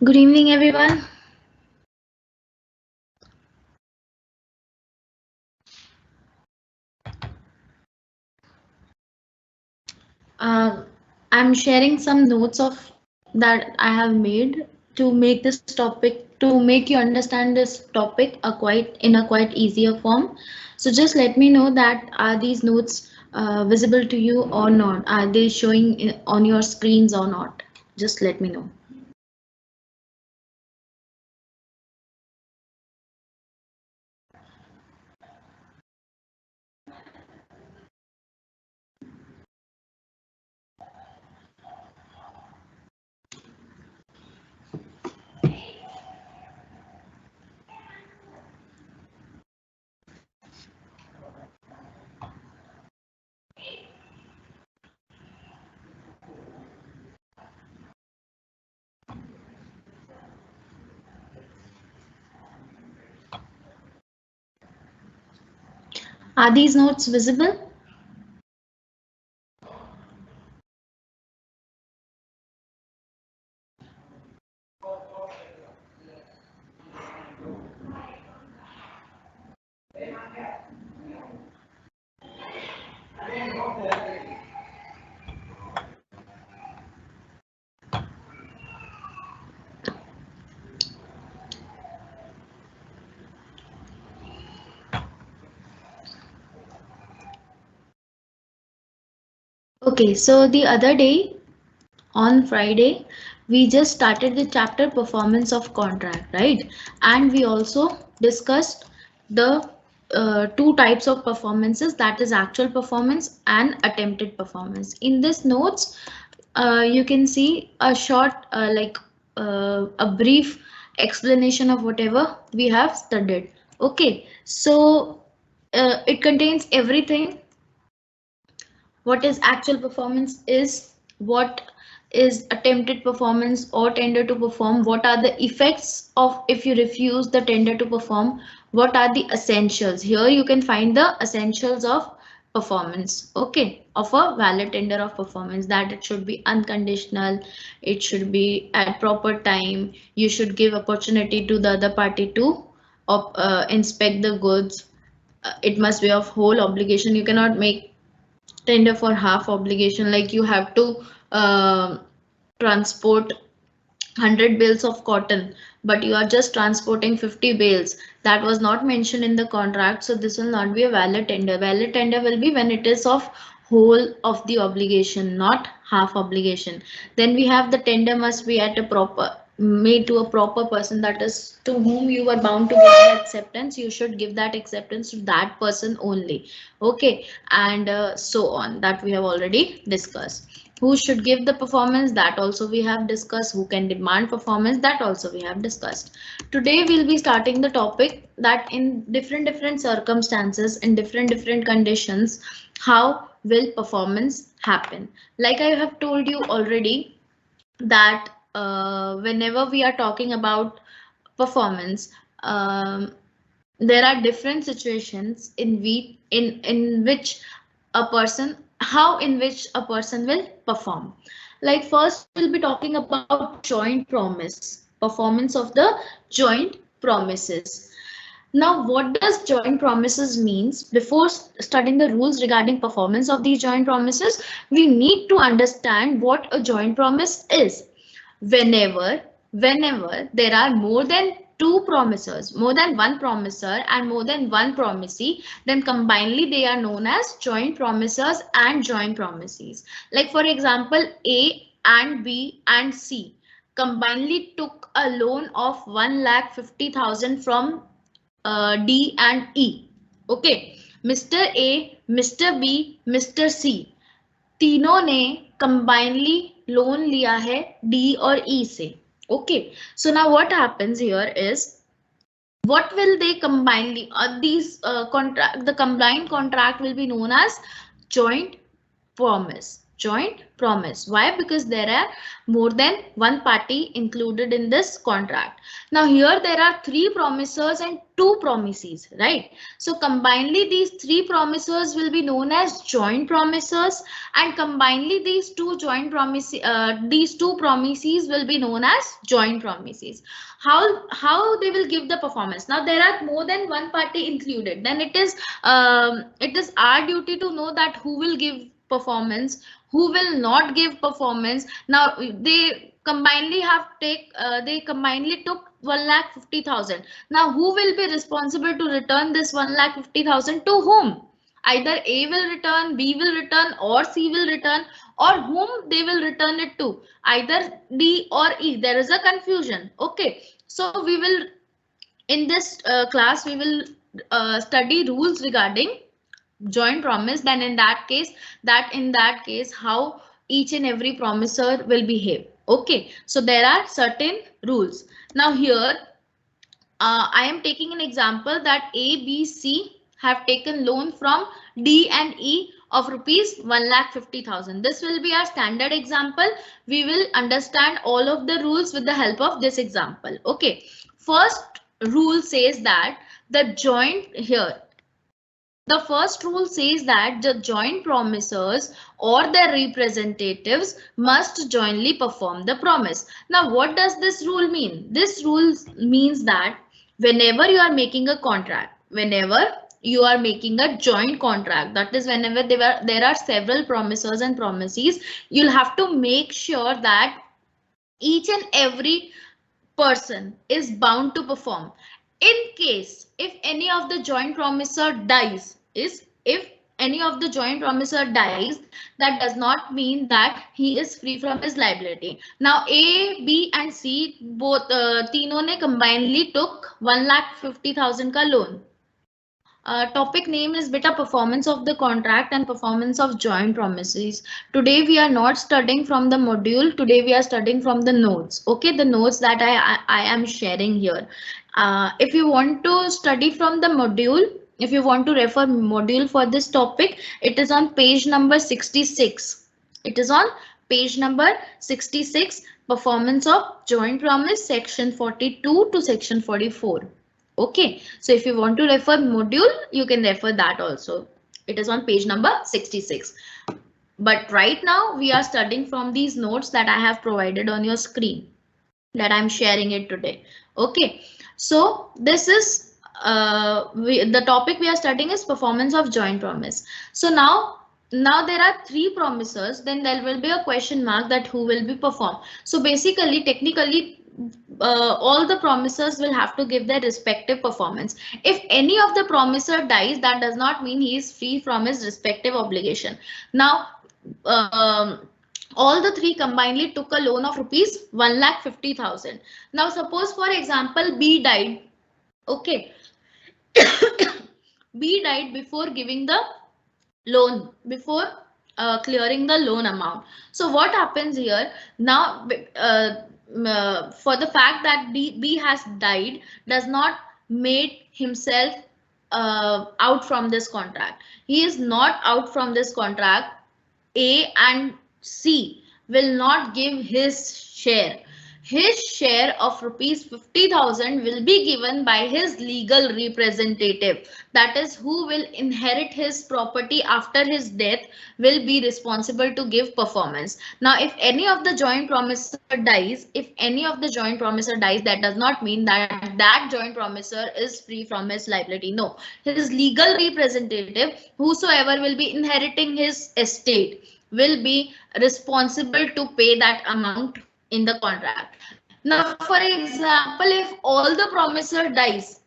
Good evening, everyone. Uh, I'm sharing some notes of that I have made to make this topic to make you understand this topic a quite easier form. So just let me know that are these notes visible to you or not? Are they showing on your screens or not? Just let me know. Are these notes visible? Okay, so the other day on Friday, we just started the chapter performance of contract, right? And we also discussed the two types of performances, that is actual performance and attempted performance. In this notes, you can see a short, a brief explanation of whatever we have studied. Okay, so it contains everything what is actual performance is, what is attempted performance or tender to perform, what are the effects of if you refuse the tender to perform, what are the essentials. Here you can find the essentials of performance, okay, of a valid tender of performance, that it should be unconditional, it should be at proper time, you should give opportunity to the other party to inspect the goods, it must be of whole obligation, you cannot make tender for half obligation, like you have to transport 100 bales of cotton but you are just transporting 50 bales, that was not mentioned in the contract, so this will not be a valid tender. Valid tender will be when it is of whole of the obligation, not half obligation. Then we have the tender must be at a proper made to a proper person, that is to whom you were bound to give the acceptance, you should give that acceptance to that person only, okay, and so on, that we have already discussed. Who should give the performance, that also we have discussed. Who can demand performance, that also we have discussed. Today we'll be starting the topic that in different circumstances, in different conditions, how will performance happen. Like I have told you already that whenever we are talking about performance, there are different situations in which a person, how in which a person will perform. Like first we'll be talking about joint promise, performance of the joint promises. Now what does joint promises means? Before studying the rules regarding performance of these joint promises, we need to understand what a joint promise is. Whenever there are more than two promisers, more than one promiser and more than one promisee, then combinedly they are known as joint promisers and joint promisees. Like for example, A and B and C combinedly took a loan of 1,50,000 from D and E. Okay, Mr. A, Mr. B, Mr. C तीनों ने combinedly loan लिया है D और E से. Okay, so now what happens here is what will they combinedly these contract, the combined contract will be known as joint promise. Joint promise. Why? Because there are more than one party included in this contract. Now here there are three promisors and two promisees, right? So combinedly these three promisors will be known as joint promisors, and combinedly these two promisees will be known as joint promisees. How they will give the performance? Now there are more than one party included, then it is our duty to know that who will give performance, who will not give performance. Now they combinedly took 1,50,000. Now who will be responsible to return this 1,50,000 to whom? Either A will return, B will return, or C will return, or whom they will return it to, either D or E. There is a confusion. Okay, so we will in this class we will study rules regarding joint promise. Then in that case how each and every promisor will behave. Okay, so there are certain rules. Now here I am taking an example that A, B, C have taken loan from D and E of rupees 1,50,000. This will be our standard example. We will understand all of the rules with the help of this example. Okay, first rule says that the first rule says that the joint promisors or their representatives must jointly perform the promise. Now, what does this rule mean? This rule means that whenever you are making a contract, whenever you are making a joint contract, that is whenever there are several promisors and promisees, you'll have to make sure that each and every person is bound to perform. In case if any of the joint promisor dies, if any of the joint promisor dies, that does not mean that he is free from his liability. Now A, B and C both तीनों ने combinedly took 1,50,000 का loan. Topic name is beta performance of the contract and performance of joint promises. Today we are not studying from the module. Today we are studying from the notes. Okay, the notes that I am sharing here. If you want to study from the module, if you want to refer module for this topic, it is on page number 66. It is on page number 66, performance of joint promise, section 42 to section 44. Okay, so if you want to refer module, you can refer that also. It is on page number 66. But right now we are studying from these notes that I have provided on your screen, that I'm sharing it today. Okay, so this is the topic we are studying is performance of joint promise. So now there are three promisors, then there will be a question mark that who will be performed. So basically, technically, all the promisors will have to give their respective performance. If any of the promisor dies, that does not mean he is free from his respective obligation. Now, all the three combinedly took a loan of rupees 1,50,000. Now, suppose for example, B died. Okay, B died before giving the loan, before clearing the loan amount. So what happens here now? For the fact that B has died does not make himself out from this contract. He is not out from this contract. A and C will not give his share. His share of rupees 50,000 will be given by his legal representative. That is, who will inherit his property after his death will be responsible to give performance. Now, if any of the joint promisor dies, that does not mean that that joint promisor is free from his liability. No, his legal representative, whosoever will be inheriting his estate, will be responsible to pay that amount in the contract. Now, for example, if all the promisor dies,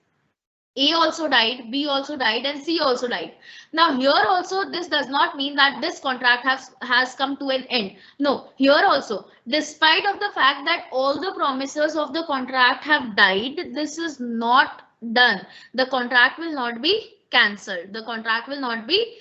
A also died, B also died, and C also died. Now here also, this does not mean that this contract has come to an end. No, here also, despite of the fact that all the promisors of the contract have died, this is not done. The contract will not be cancelled. The contract will not be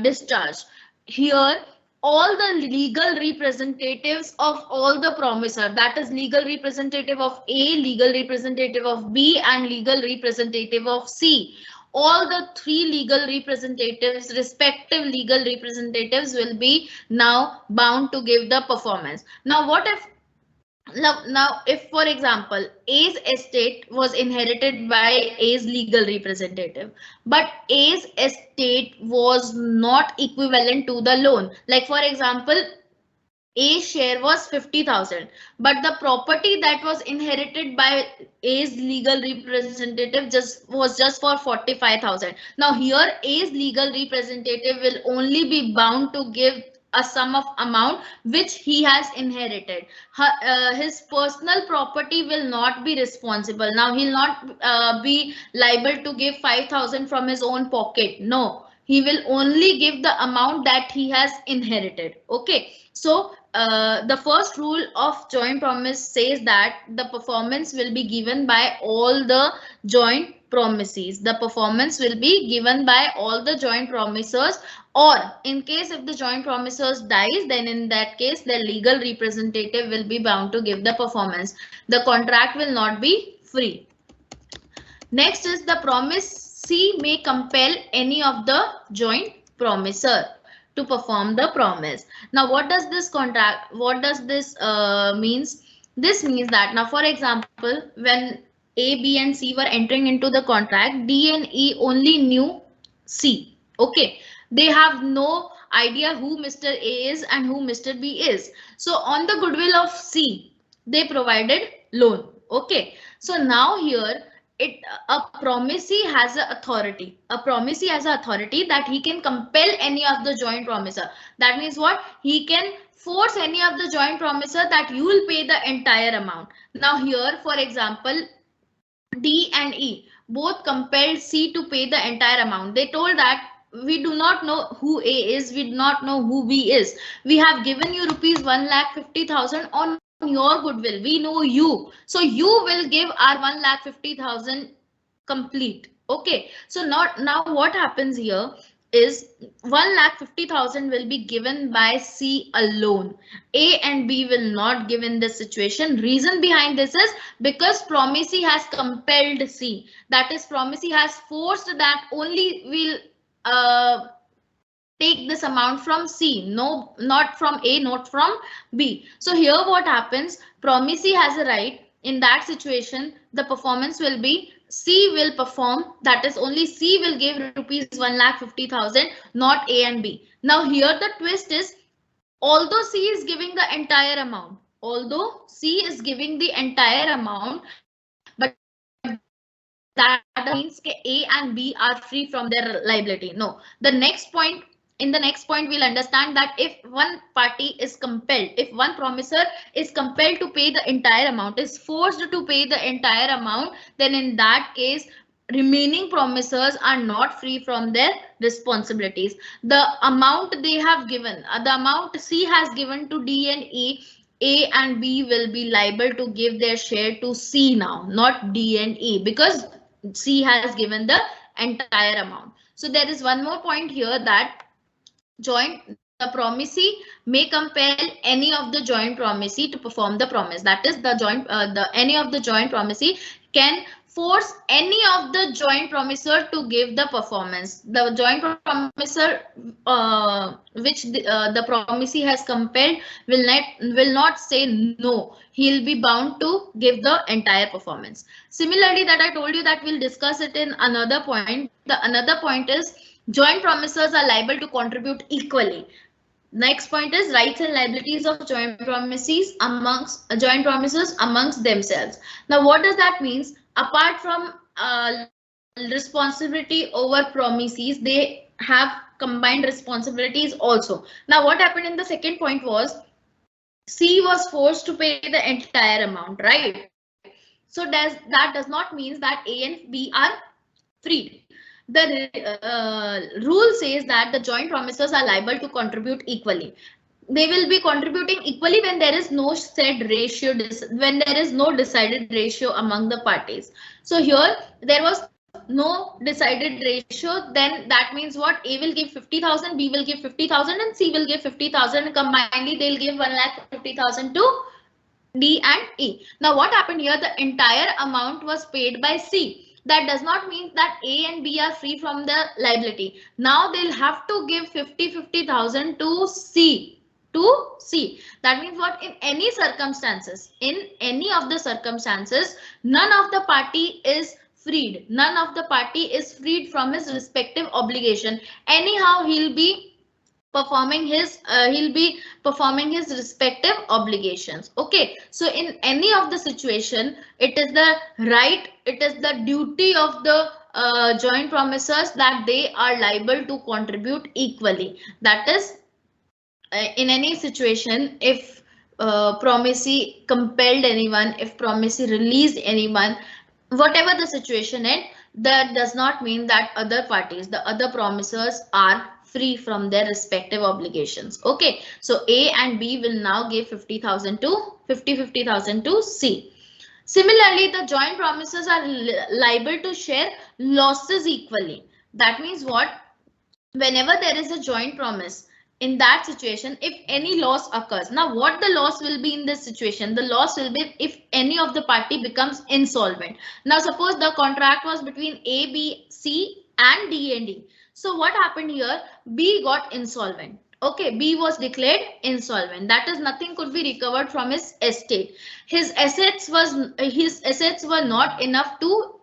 discharged. Here, all the legal representatives of all the promisor, that is legal representative of A, legal representative of B, and legal representative of C, all the three legal representatives, respective legal representatives, will be now bound to give the performance. Now what if if, for example, A's estate was inherited by A's legal representative, but A's estate was not equivalent to the loan. Like, for example, A's share was 50,000, but the property that was inherited by A's legal representative was just for 45,000. Now here A's legal representative will only be bound to give a sum of amount which he has inherited. His personal property will not be responsible. Now he'll not be liable to give 5,000 from his own pocket. No, he will only give the amount that he has inherited. Okay, so the first rule of joint promise says that the performance will be given by all the joint promisees. The performance will be given by all the joint promisors, or in case if the joint promisors dies, then in that case the legal representative will be bound to give the performance. The contract will not be free. Next is the promisee may compel any of the joint promisor to perform the promise. Now what does this means? This means that, now for example, when A, B and C were entering into the contract, D and E only knew C. Okay, they have no idea who Mr. A is and who Mr. B is. So on the goodwill of C, they provided loan. Okay, so now here a promisee has an authority. A promisee has an authority that he can compel any of the joint promisor. That means what? He can force any of the joint promisor that you will pay the entire amount. Now here, for example, D and E both compelled C to pay the entire amount. They told that we do not know who A is, we do not know who B is. We have given you rupees 1,50,000 on your goodwill. We know you, so you will give our 1,50,000 complete. Okay, so now what happens here is 1,50,000 will be given by C alone. A and B will not give in this situation. Reason behind this is because promisee has compelled C. That is, promisee has forced that only will take this amount from C, no, not from A, not from B. So here what happens, promisee has a right. In that situation, the performance will be C will perform, that is only C will give rupees 1,50,000, not A and B. Now here the twist is, although C is giving the entire amount, but that means A and B are free from their liability. No, the next point. In the next point, we'll understand that if one party is compelled, if one promisor is compelled to pay the entire amount, is forced to pay the entire amount, then in that case, remaining promisors are not free from their responsibilities. The amount they have given, the amount C has given to D and E, A and B will be liable to give their share to C now, not D and E, because C has given the entire amount. So there is one more point here, that the promisee may compel any of the joint promisee to perform the promise. That is, any of the joint promisee can force any of the joint promisor to give the performance. The joint promisor which the promisee has compelled will not say no. He'll be bound to give the entire performance. Similarly, that I told you that we'll discuss it in another point. The another point is, joint promisors are liable to contribute equally. Next point is rights and liabilities of joint promisees amongst joint promisors amongst themselves. Now, what does that mean? Apart from responsibility over promisees, they have combined responsibilities also. Now, what happened in the second point was, C was forced to pay the entire amount, right? So that does not mean that A and B are free. The rule says that the joint promisors are liable to contribute equally. They will be contributing equally when there is no said ratio, when there is no decided ratio among the parties. So here there was no decided ratio, then that means what? A will give 50,000, B will give 50,000, and C will give 50,000. Combinedly, they'll give 1,50,000 to D and E. Now what happened here? The entire amount was paid by C. That does not mean that A and B are free from the liability. Now they'll have to give 50,000 to C. To C. That means what? In any circumstances, in any of the circumstances, none of the party is freed. None of the party is freed from his respective obligation. Anyhow, he'll be performing his respective obligations. Okay, so in any of the situation, it is the right, it is the duty of the joint promisors that they are liable to contribute equally. That is, in any situation, if promisee compelled anyone, if promisee released anyone, whatever the situation is, that does not mean that other parties, the other promisors, are free from their respective obligations. Okay, so A and B will now give 50,000 to 50,000 to C. Similarly, the joint promisors are liable to share losses equally. That means what? Whenever there is a joint promise, in that situation, if any loss occurs, now what the loss will be in this situation? The loss will be if any of the party becomes insolvent. Now suppose the contract was between A, B, C and D and D. So what happened here? B got insolvent. Okay, B was declared insolvent. That is, nothing could be recovered from his estate. His assets were not enough to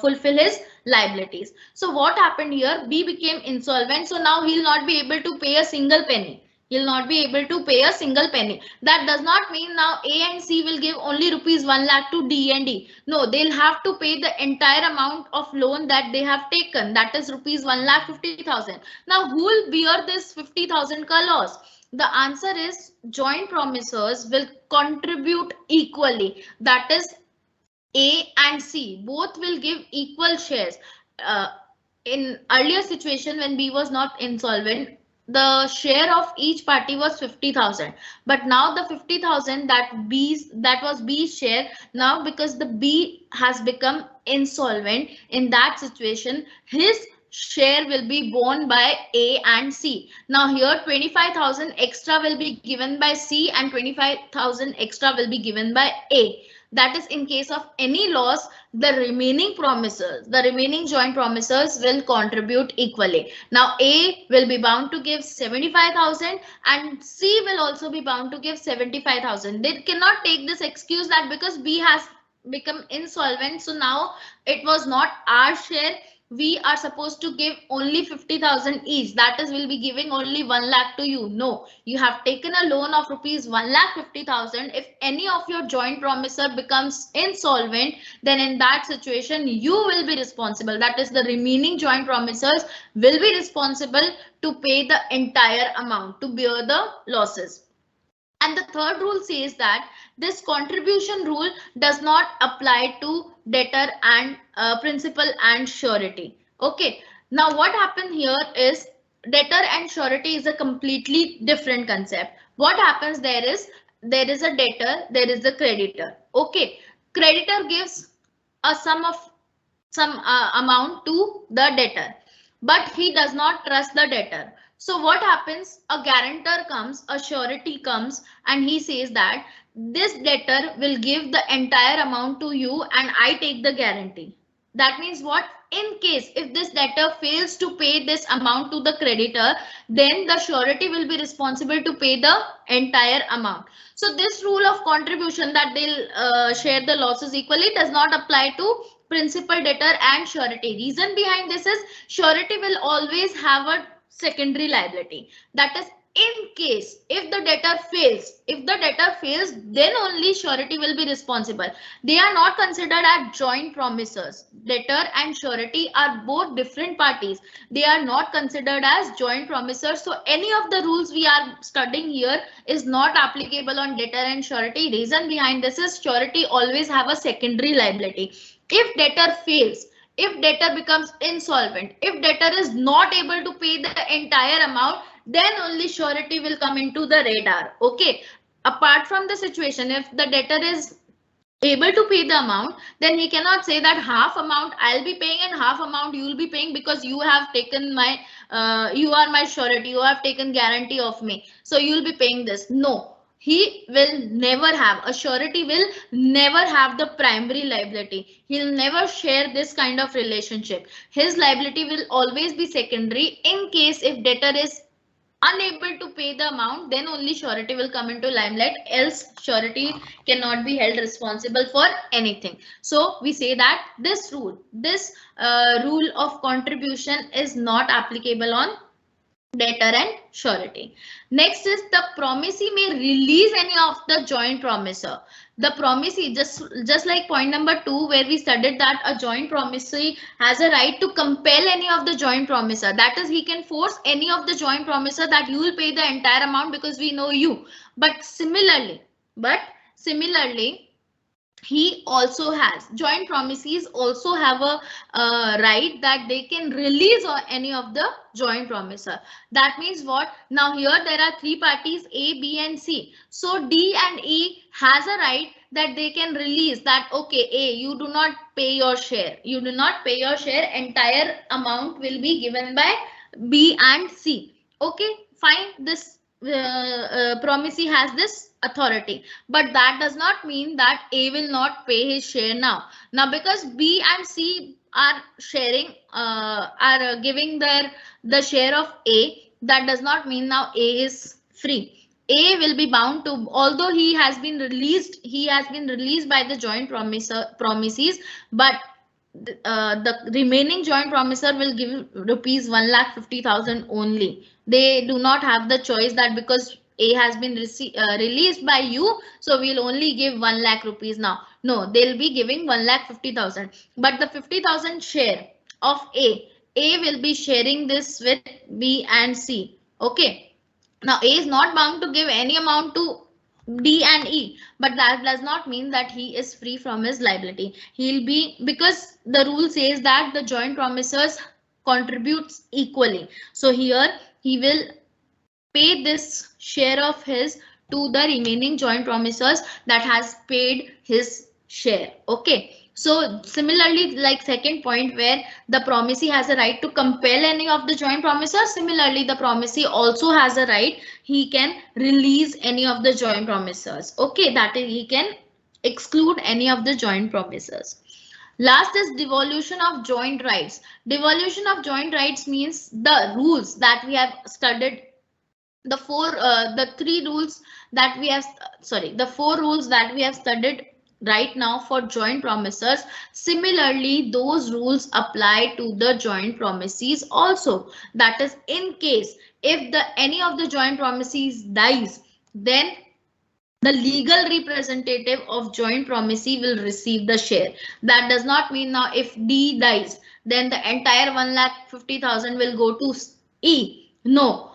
fulfill his liabilities. So what happened here? B became insolvent. So now he'll not be able to pay a single penny. He'll not be able to pay a single penny. That does not mean now A and C will give only rupees 1 lakh to D and D. No, they'll have to pay the entire amount of loan that they have taken. That is rupees 1,50,000. Now who will bear this 50,000 ka loss? The answer is joint promisors will contribute equally. That is, A and C both will give equal shares. Uh, in earlier situation, when B was not insolvent, the share of each party was 50,000. But now the 50,000 that was B's share, now because the B has become insolvent, in that situation, his share will be borne by A and C. Now here 25,000 extra will be given by C and 25,000 extra will be given by A. That is, in case of any loss, the remaining joint promisors will contribute equally. Now A will be bound to give 75,000 and C will also be bound to give 75,000. They cannot take this excuse that because B has become insolvent, so now it was not our share, we are supposed to give only 50,000 each. That is, we'll be giving only 1 lakh to you. No, you have taken a loan of rupees 1,50,000. If any of your joint promisor becomes insolvent, then in that situation, you will be responsible. That is, the remaining joint promisors will be responsible to pay the entire amount, to bear the losses. And the third rule says that this contribution rule does not apply to debtor and principal and surety. Okay, now what happened here is debtor and surety is a completely different concept. What happens there is a debtor, there is a creditor. Okay, creditor gives a some amount to the debtor, but he does not trust the debtor. So what happens? A guarantor comes, a surety comes, and he says that this debtor will give the entire amount to you and I take the guarantee. That means what? In case if this debtor fails to pay this amount to the creditor, then the surety will be responsible to pay the entire amount. So this rule of contribution, that they'll share the losses equally, does not apply to principal, debtor and surety. Reason behind this is surety will always have a secondary liability. That is, in case if the debtor fails, then only surety will be responsible. They are not considered as joint promisors. Debtor and surety are both different parties. They are not considered as joint promisors. So any of the rules we are studying here is not applicable on debtor and surety. Reason behind this is surety always have a secondary liability. If debtor fails, if debtor becomes insolvent, if debtor is not able to pay the entire amount, then only surety will come into the radar. Okay, apart from the situation, if the debtor is able to pay the amount, then he cannot say that half amount I'll be paying and half amount you will be paying because you have taken you are my surety, you have taken guarantee of me, so you'll be paying this. No, he will never have, a surety will never have the primary liability. He'll never share this kind of relationship. His liability will always be secondary. In case if debtor is unable to pay the amount, then only surety will come into limelight, else surety cannot be held responsible for anything. So we say that this rule of contribution is not applicable on debtor and surety. Next is the promisee may release any of the joint promisor. The promisee, just like point number 2 where we studied that a joint promisee has a right to compel any of the joint promisor. That is, he can force any of the joint promisor that you will pay the entire amount because we know you. But similarly, he also has, joint promisees also have a right that they can release or any of the joint promisor. That means what? Now here there are three parties, A, B and C. So D and E has a right that they can release that, okay, A, you do not pay your share. You do not pay your share. Entire amount will be given by B and C. Okay, fine. This promisee has this authority, but that does not mean that A will not pay his share now. Now, because B and C are sharing, are giving the share of A, that does not mean now A is free. A will be bound to, although he has been released by the joint promises, but the remaining joint promisor will give rupees 1,50,000 only. They do not have the choice that because A has been released by you, so we'll only give 1 lakh rupees now. No, they'll be giving 1,50,000. But the 50,000 share of A will be sharing this with B and C. Okay. Now A is not bound to give any amount to D and E, but that does not mean that he is free from his liability. He'll be, because the rule says that the joint promisors contributes equally. So here he will pay this share of his to the remaining joint promisors that has paid his share. Okay. So similarly, like second point where the promisee has a right to compel any of the joint promisors, similarly the promisee also has a right, he can release any of the joint promisors. Okay, that is, he can exclude any of the joint promisors. Last is devolution of joint rights. Devolution of joint rights means the rules that we have studied, the three rules that we have, sorry, the four rules that we have studied right now for joint promisors. Similarly, those rules apply to the joint promisees also. That is, in case if any of the joint promisees dies, then the legal representative of joint promisee will receive the share. That does not mean now if D dies, then the entire 1,50,000 will go to E. No,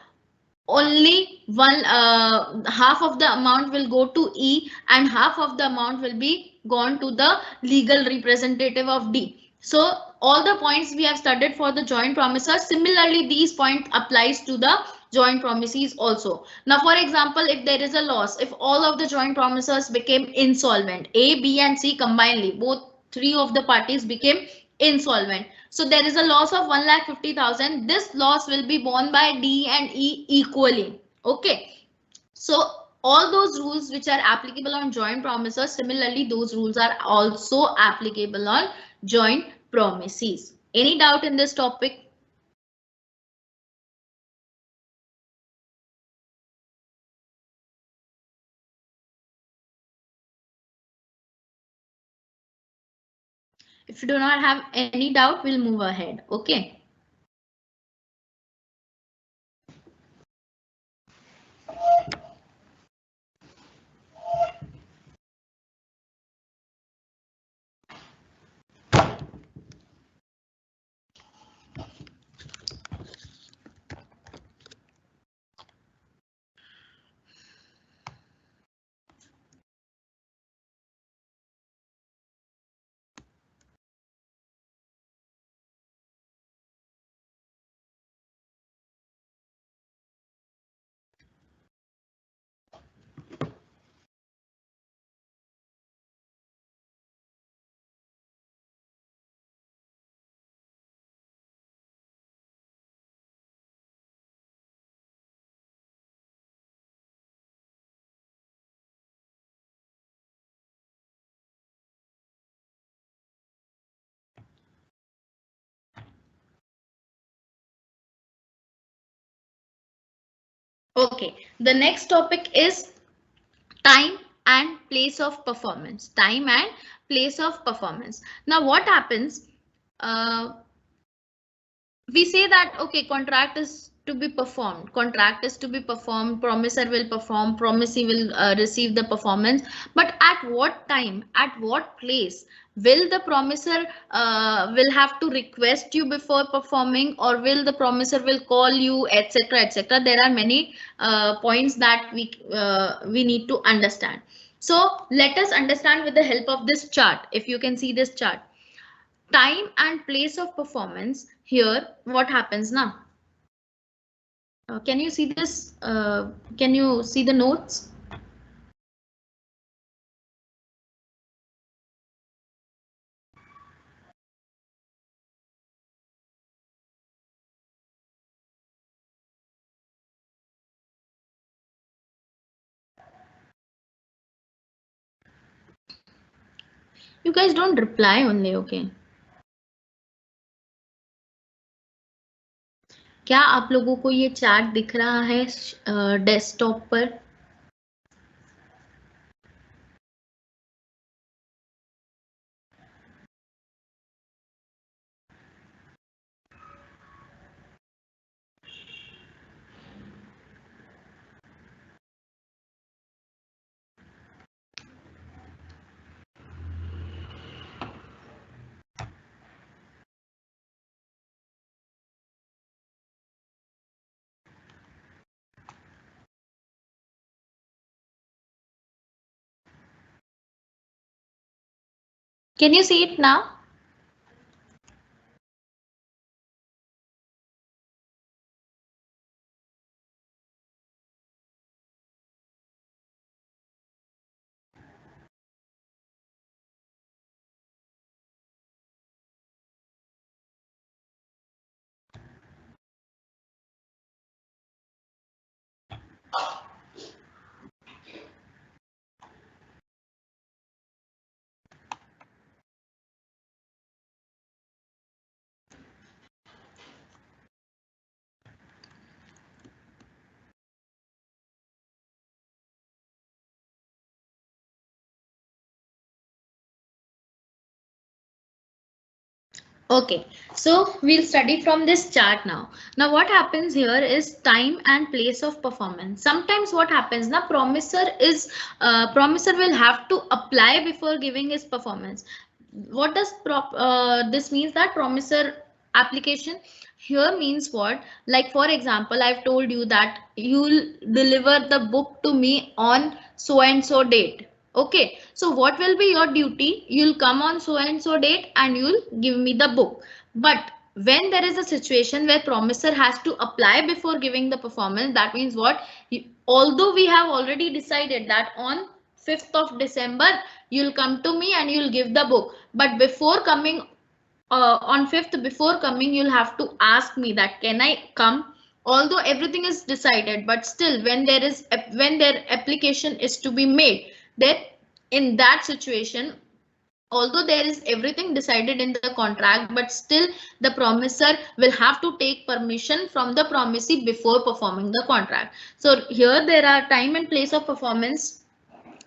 only half of the amount will go to E and half of the amount will be gone to the legal representative of D. So all the points we have studied for the joint promisors, similarly these point applies to the joint promisees also. Now for example, if there is a loss, if all of the joint promisors became insolvent, A, B and C combinedly, both three of the parties became insolvent, so there is a loss of 1,50,000. This loss will be borne by D and E equally. Okay. So all those rules which are applicable on joint promisors, similarly those rules are also applicable on joint promisees. Any doubt in this topic? If you do not have any doubt, we'll move ahead. Okay. Okay, the next topic is time and place of performance. Time and place of performance. Now, what happens? Uh, we say that okay, contract is to be performed. Contract is to be performed. Promiser will perform. Promisee will receive the performance. But at what time? At what place? Will the promiser will have to request you before performing, or will the promiser will call you, etc., etc.? There are many points that we need to understand. So let us understand with the help of this chart. If you can see this chart, time and place of performance. Here what happens now? Can you see this? Can you see the notes? You guys don't reply only. Okay, क्या आप लोगों को ये chart दिख रहा है desktop पर? Can you see it now? Okay, so we'll study from this chart now. Now what happens here is time and place of performance. Sometimes what happens now, promiser will have to apply before giving his performance. What does this means? That promiser application here means what? Like for example, I've told you that you'll deliver the book to me on so and so date. Okay, so what will be your duty? You'll come on so and so date and you'll give me the book. But when there is a situation where promiser has to apply before giving the performance, that means what? Although we have already decided that on 5th of December you'll come to me and you'll give the book, but before coming on 5th, before coming you'll have to ask me that can I come, although everything is decided, but still when their application is to be made, then in that situation, although there is everything decided in the contract, but still the promiser will have to take permission from the promisee before performing the contract. So here there are time and place of performance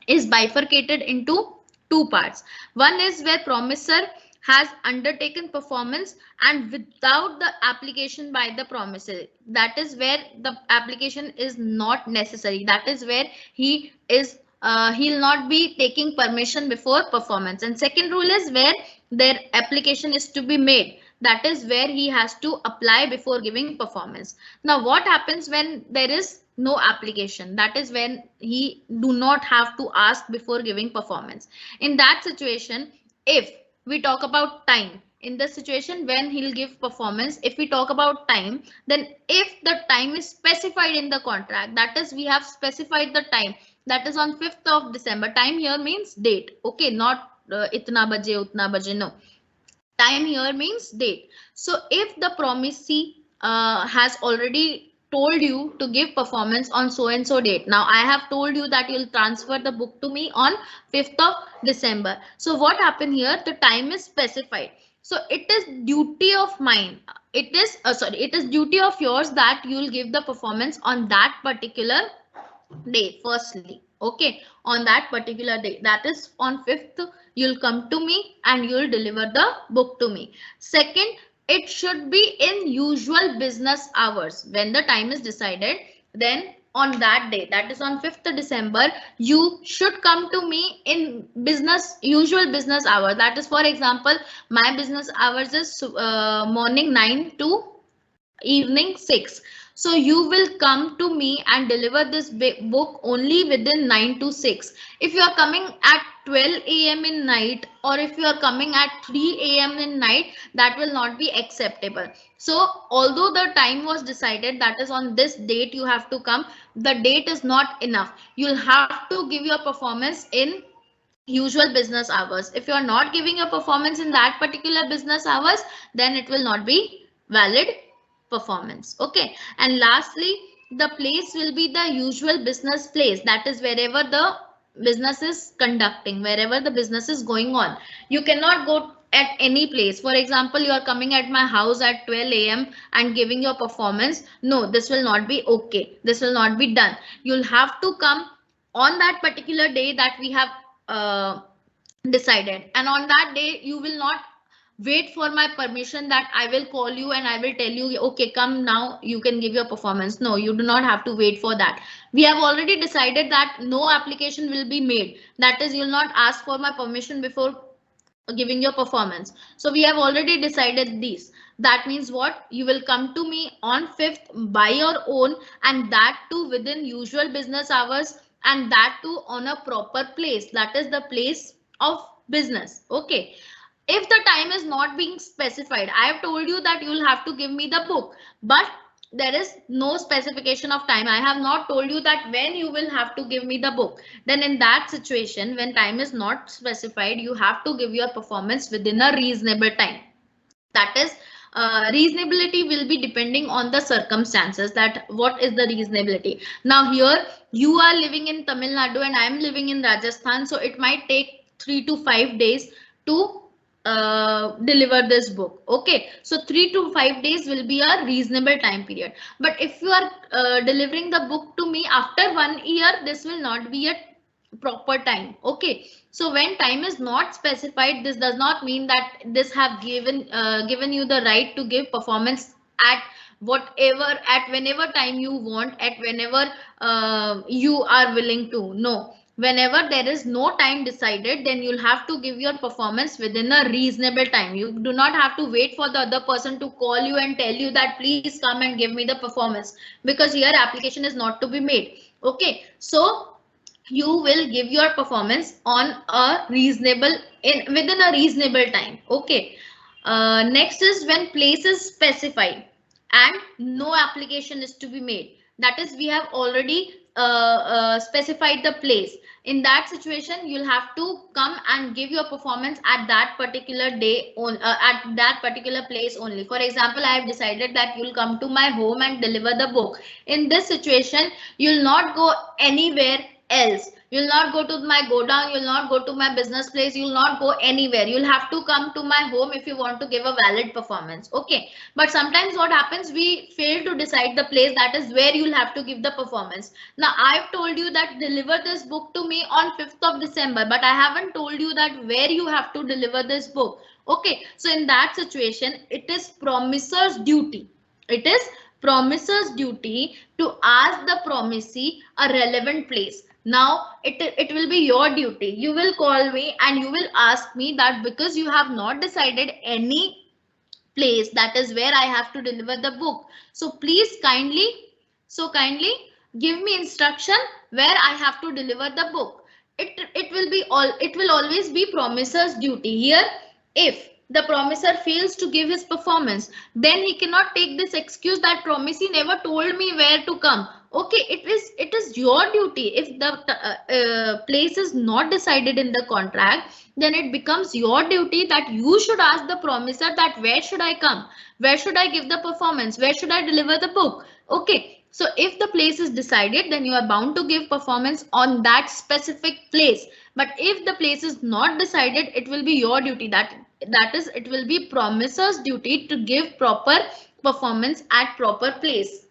is bifurcated into two parts. One is where promiser has undertaken performance and without the application by the promiser. That is where the application is not necessary. That is where he'll not be taking permission before performance. And second rule is where their application is to be made. That is where he has to apply before giving performance. Now what happens when there is no application? That is when he do not have to ask before giving performance. In that situation, if we talk about time, in the situation when he'll give performance, if we talk about time, then if the time is specified in the contract, that is we have specified the time, that is on 5th of December. Time here means date. Okay, not itna baje utna baje, no. Time here means date. So if the promisee has already told you to give performance on so and so date, now I have told you that you'll transfer the book to me on 5th of December. So what happened here? The time is specified. So it is duty of mine. It is it is duty of yours that you'll give the performance on that particular day. Firstly, okay, on that particular day, that is on 5th, you'll come to me and you'll deliver the book to me. Second, it should be in usual business hours. When the time is decided, then on that day, that is on 5th December, you should come to me in usual business hour. That is, for example, my business hours is morning 9 to evening 6. So you will come to me and deliver this book only within 9 to 6. If you are coming at 12 a.m. in night, or if you are coming at 3 a.m. in night, that will not be acceptable. So although the time was decided, that is on this date you have to come, the date is not enough. You'll have to give your performance in usual business hours. If you are not giving your performance in that particular business hours, then it will not be valid performance. Okay, and lastly, the place will be the usual business place. That is wherever the business is conducting, wherever the business is going on. You cannot go at any place. For example, you are coming at my house at 12 a.m. and giving your performance. No, this will not be okay. This will not be done. You'll have to come on that particular day that we have uh, decided, and on that day you will not wait for my permission that I will call you and I will tell you, okay, come now, you can give your performance. No, you do not have to wait for that. We have already decided that no application will be made. That is, you will not ask for my permission before giving your performance. So we have already decided this. That means what? You will come to me on 5th by your own, and that too within usual business hours, and that too on a proper place. That is the place of business. Okay. If the time is not being specified, I have told you that you will have to give me the book, but there is no specification of time. I have not told you that when you will have to give me the book. Then in that situation, when time is not specified, you have to give your performance within a reasonable time. That is, reasonability will be depending on the circumstances, that what is the reasonability. Now here you are living in Tamil Nadu and I am living in Rajasthan, so it might take 3 to 5 days to deliver this book. Okay, so 3 to 5 days will be a reasonable time period. But if you are delivering the book to me after 1 year, this will not be a proper time. Okay, so when time is not specified, this does not mean that this have given you the right to give performance at whatever, at whenever time you want, at whenever you are willing to. No, whenever there is no time decided, then you'll have to give your performance within a reasonable time. You do not have to wait for the other person to call you and tell you that please come and give me the performance, because here application is not to be made. Okay, so you will give your performance on a reasonable within a reasonable time. Okay, next is when place is specified and no application is to be made. That is, we have already specified the place. In that situation, you'll have to come and give your performance at that particular day on at that particular place only. For example, I have decided that you'll come to my home and deliver the book. In this situation, you'll not go anywhere else. You'll not go to my godown, you'll not go to my business place, you'll not go anywhere. You'll have to come to my home if you want to give a valid performance. Okay, but sometimes what happens, we fail to decide the place, that is where you'll have to give the performance. Now I've told you that deliver this book to me on 5th of December, but I haven't told you that where you have to deliver this book. Okay, so in that situation, it is promisor's duty. It is promisor's duty to ask the promisee a relevant place. Now it will be your duty. You will call me and you will ask me that because you have not decided any place, that is where I have to deliver the book. So please kindly give me instruction where I have to deliver the book. It will always be promisor's duty. Here, if the promisor fails to give his performance, then he cannot take this excuse that promisee never told me where to come. Okay, it is your duty. If the place is not decided in the contract, then it becomes your duty that you should ask the promisor that where should I come, where should I give the performance, where should I deliver the book. Okay, So if the place is decided, then you are bound to give performance on that specific place. But if the place is not decided, it will be your duty. That is, it will be promiser's duty to give proper performance at proper place.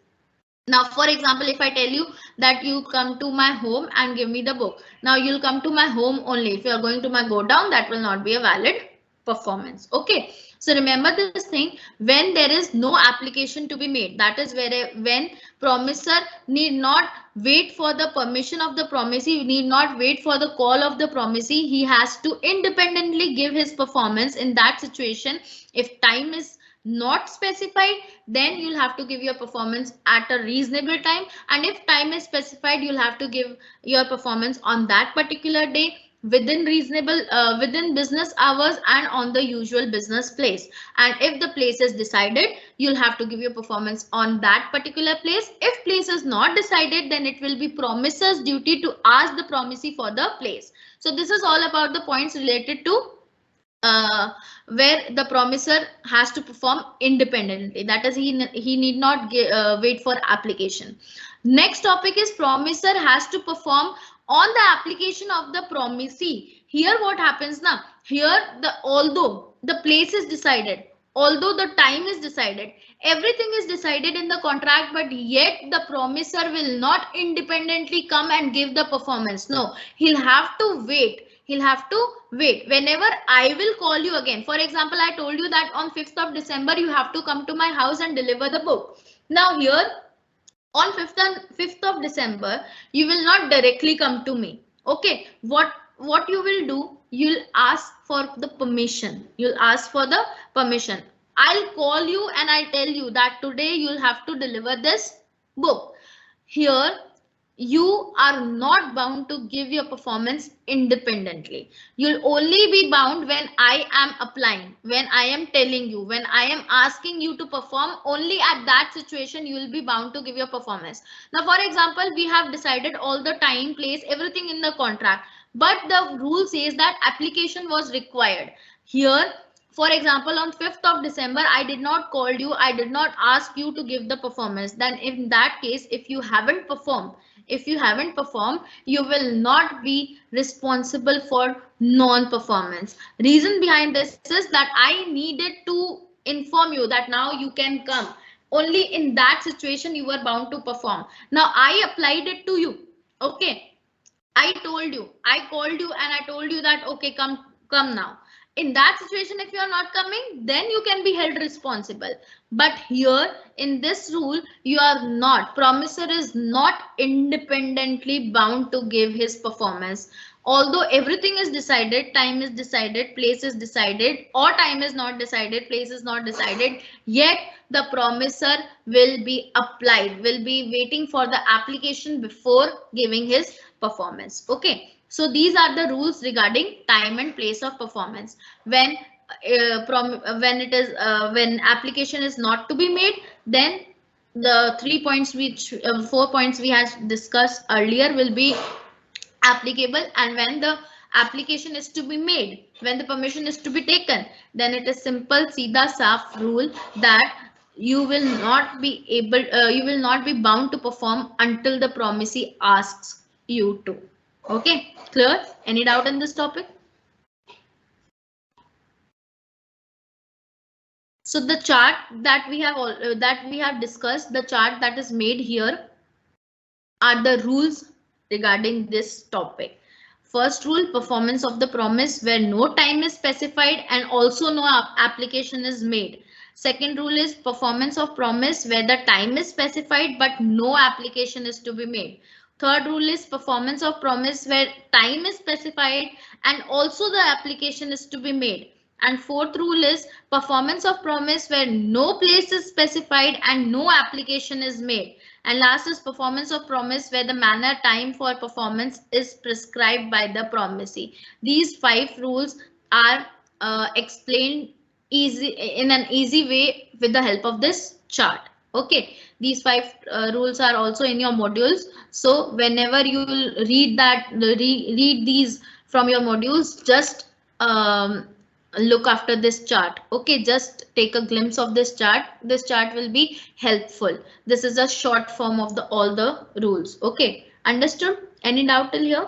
Now, for example, if I tell you that you come to my home and give me the book, now you'll come to my home only. If you are going to my go down, that will not be a valid performance. Okay. So remember this thing, when there is no application to be made, that is when promiser need not wait for the permission of the promisee, need not wait for the call of the promisee. He has to independently give his performance in that situation. If time is not specified, then you'll have to give your performance at a reasonable time, and if time is specified, you'll have to give your performance on that particular day within reasonable within business hours and on the usual business place. And if the place is decided, you'll have to give your performance on that particular place. If place is not decided, then it will be promiser's duty to ask the promisee for the place. So this is all about the points related to where the promiser has to perform independently. That is, he need not wait for application. Next topic is promiser has to perform on the application of the promisee. Here what happens now? Here although the place is decided, although the time is decided, everything is decided in the contract, but yet the promiser will not independently come and give the performance. No, he'll have to wait. He'll have to wait. Whenever I will call you again, for example, I told you that on 5th of December, you have to come to my house and deliver the book. Now here, on 5th of December, you will not directly come to me. Okay, what you will do, you'll ask for the permission. You'll ask for the permission. I'll call you and I'll tell you that today you'll have to deliver this book. Here, you are not bound to give your performance independently. You'll only be bound when I am applying, when I am telling you, when I am asking you to perform. Only at that situation you will be bound to give your performance. Now, for example, we have decided all the time, place, everything in the contract, but the rule says that application was required. Here, for example, on 5th of December, I did not call you, I did not ask you to give the performance. Then in that case, if you haven't performed, you will not be responsible for non-performance. Reason behind this is that I needed to inform you that now you can come. Only in that situation you were bound to perform. Now I applied it to you. Okay. I told you, I called you and I told you that, okay, come now. In that situation, if you are not coming, then you can be held responsible. But here in this rule, you are not. Promiser is not independently bound to give his performance. Although everything is decided, time is decided, place is decided, or time is not decided, place is not decided, yet the promiser will be applied, will be waiting for the application before giving his performance. Okay. So these are the rules regarding time and place of performance. When application is not to be made, then the 4 points we had discussed earlier will be applicable, and when the application is to be made, when the permission is to be taken, then it is simple Sida Saaf rule that you will not be bound to perform until the promisee asks you to. Okay, clear? Any doubt in this topic? So the chart that we have discussed, the chart that is made here are the rules regarding this topic. First rule, performance of the promise where no time is specified and also no application is made. Second rule is performance of promise where the time is specified but no application is to be made. Third rule is performance of promise where time is specified and also the application is to be made. And fourth rule is performance of promise where no place is specified and no application is made. And last is performance of promise where the manner, time for performance is prescribed by the promisee. These 5 rules are explained in an easy way with the help of this chart. Okay, these 5 rules are also in your modules. So whenever you will read these from your modules, just look after this chart. Okay, just take a glimpse of this chart. This chart will be helpful. This is a short form of the all the rules. Okay, understood? Any doubt till here?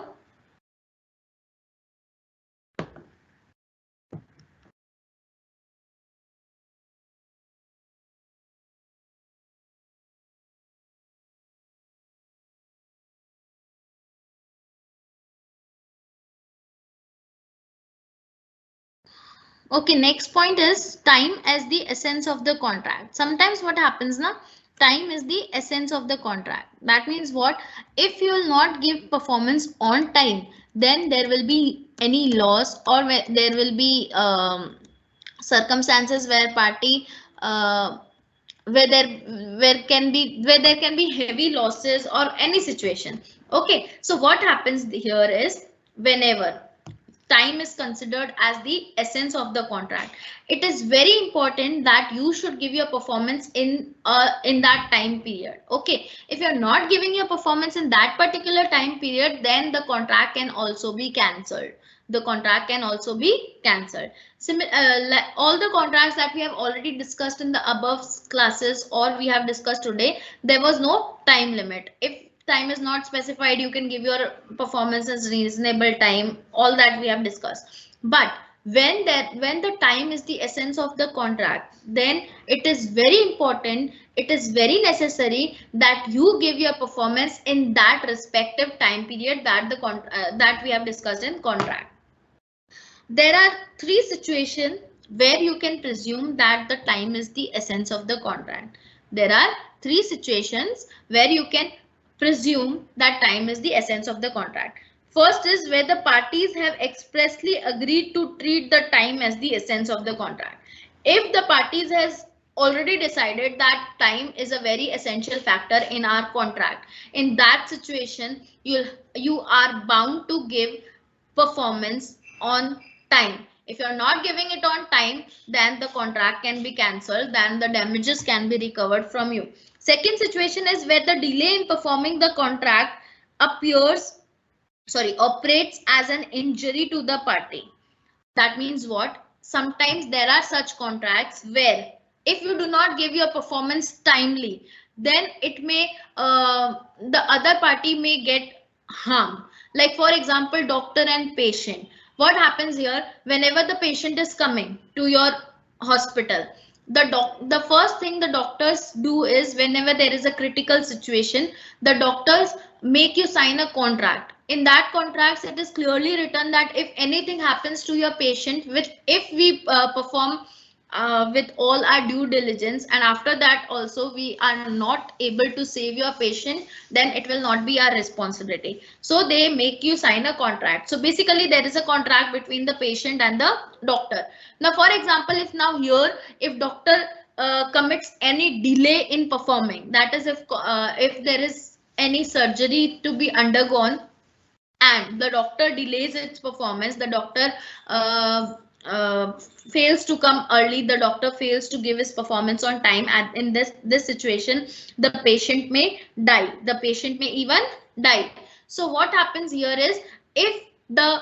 Okay, next point is time as the essence of the contract. Sometimes what happens now, time is the essence of the contract. That means what? If you will not give performance on time, then there will be any loss, or there will be circumstances where party where there where there can be heavy losses or any situation. Okay, so what happens here is, whenever time is considered as the essence of the contract, it is very important that you should give your performance in that time period. Okay, if you're not giving your performance in that particular time period, then the contract can also be cancelled. The contract can also be cancelled. All the contracts that we have already discussed in the above classes, or we have discussed today, there was no time limit. If time is not specified, you can give your performance as reasonable time, all that we have discussed. But when the time is the essence of the contract, then it is very important, it is very necessary that you give your performance in that respective time period that that we have discussed in contract. There are three situations where you can presume that the time is the essence of the contract. There are three situations where you can presume that time is the essence of the contract. First is where the parties have expressly agreed to treat the time as the essence of the contract. If the parties has already decided that time is a very essential factor in our contract, in that situation you are bound to give performance on time. If you're not giving it on time, then the contract can be cancelled, then the damages can be recovered from you. Second situation is where the delay in performing the contract operates as an injury to the party. That means what? Sometimes there are such contracts where if you do not give your performance timely, then it may the other party may get harm. Like for example, doctor and patient. What happens here? Whenever the patient is coming to your hospital, the first thing the doctors do is, whenever there is a critical situation, the doctors make you sign a contract. In that contracts, it is clearly written that if anything happens to your patient, which if we perform with all our due diligence, and after that also we are not able to save your patient, then it will not be our responsibility. So they make you sign a contract. So basically there is a contract between the patient and the doctor. Now for example, if now here, if doctor commits any delay in performing, that is if there is any surgery to be undergone and the doctor delays its performance, the doctor fails to come early, the doctor fails to give his performance on time, and in this situation the patient may die, the patient may even die. So what happens here is, if the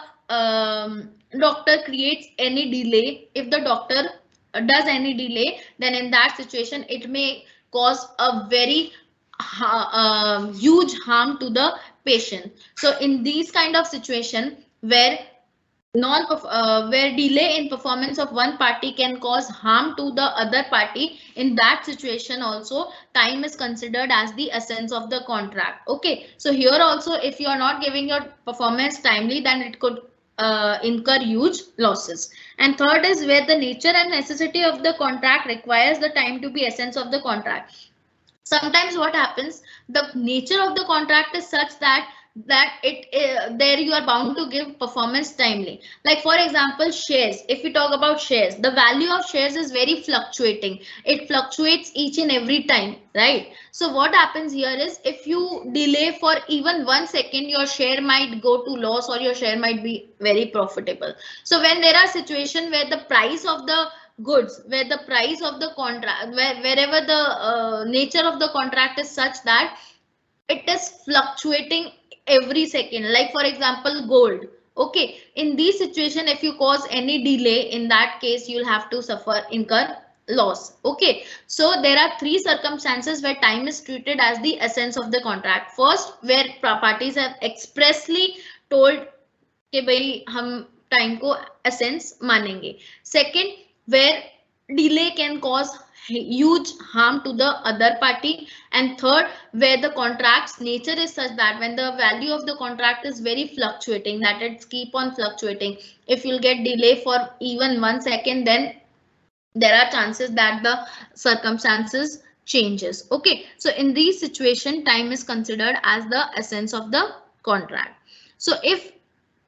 doctor creates any delay, if the doctor does any delay, then in that situation it may cause a very huge harm to the patient. So in these kind of situation where where delay in performance of one party can cause harm to the other party, in that situation also time is considered as the essence of the contract. Okay, so here also if you are not giving your performance timely, then it could incur huge losses. And third is where the nature and necessity of the contract requires the time to be essence of the contract. Sometimes what happens, the nature of the contract is such that there you are bound to give performance timely. Like for example, shares. If we talk about shares, the value of shares is very fluctuating. It fluctuates each and every time, right? So what happens here is, if you delay for even 1 second, your share might go to loss or your share might be very profitable. So when there are situations where the price of the goods, where the price of the contract, wherever the nature of the contract is such that it is fluctuating every second, like for example gold. Okay, in this situation, if you cause any delay, in that case, you'll have to incur loss. Okay, so there are three circumstances where time is treated as the essence of the contract. First, where parties have expressly told कि भाई हम time को essence मानेंगे. Second, where delay can cause huge harm to the other party. And third, where the contract's nature is such that when the value of the contract is very fluctuating, that it's keep on fluctuating, if you'll get delay for even 1 second, then there are chances that the circumstances changes. Okay, so in this situation, time is considered as the essence of the contract. So if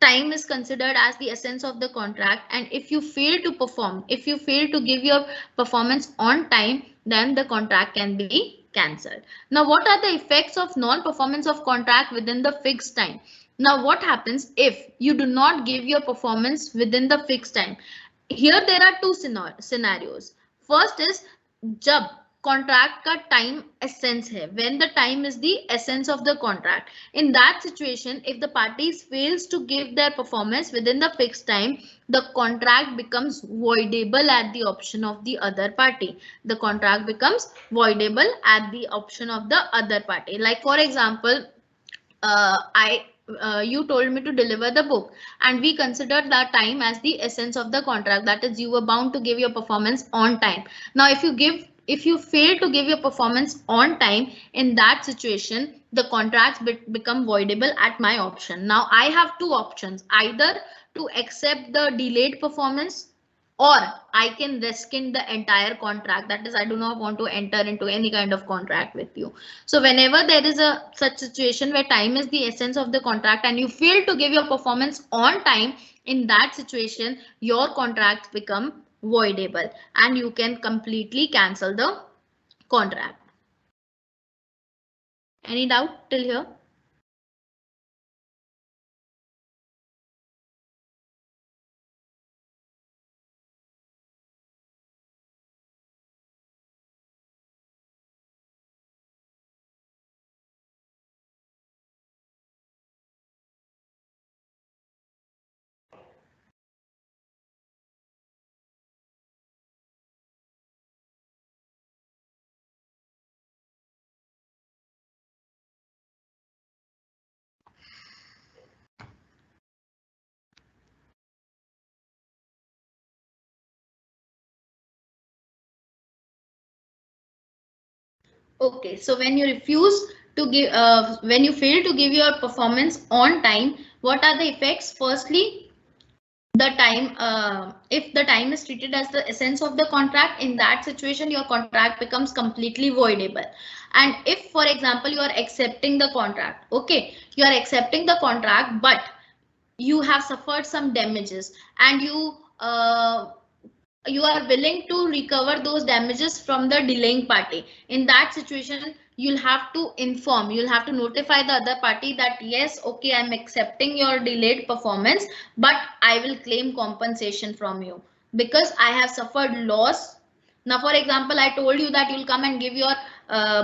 time is considered as the essence of the contract, and if you fail to perform, if you fail to give your performance on time, then the contract can be cancelled. Now, what are the effects of non-performance of contract within the fixed time? Now, what happens if you do not give your performance within the fixed time? Here there are two scenarios. First is जब contract का time essence है, when the time is the essence of the contract. In that situation, if the parties fails to give their performance within the fixed time, the contract becomes voidable at the option of the other party. The contract becomes voidable at the option of the other party. Like for example, you told me to deliver the book, and we considered that time as the essence of the contract. That is, you were bound to give your performance on time. Now, if you fail to give your performance on time, in that situation, the contracts become voidable at my option. Now, I have two options: either to accept the delayed performance, or I can rescind the entire contract. That is, I do not want to enter into any kind of contract with you. So whenever there is a such situation where time is the essence of the contract and you fail to give your performance on time, in that situation, your contracts become voidable and you can completely cancel the contract. Any doubt till here? Okay, so when you refuse to give, when you fail to give your performance on time, what are the effects? Firstly, the time, if the time is treated as the essence of the contract, in that situation, your contract becomes completely voidable. And if, for example, you are accepting the contract, okay, you are accepting the contract, but you have suffered some damages and you are willing to recover those damages from the delaying party. In that situation, you'll have to inform, you'll have to notify the other party that yes, okay, I'm accepting your delayed performance, but I will claim compensation from you because I have suffered loss. Now, for example, I told you that you'll come and give your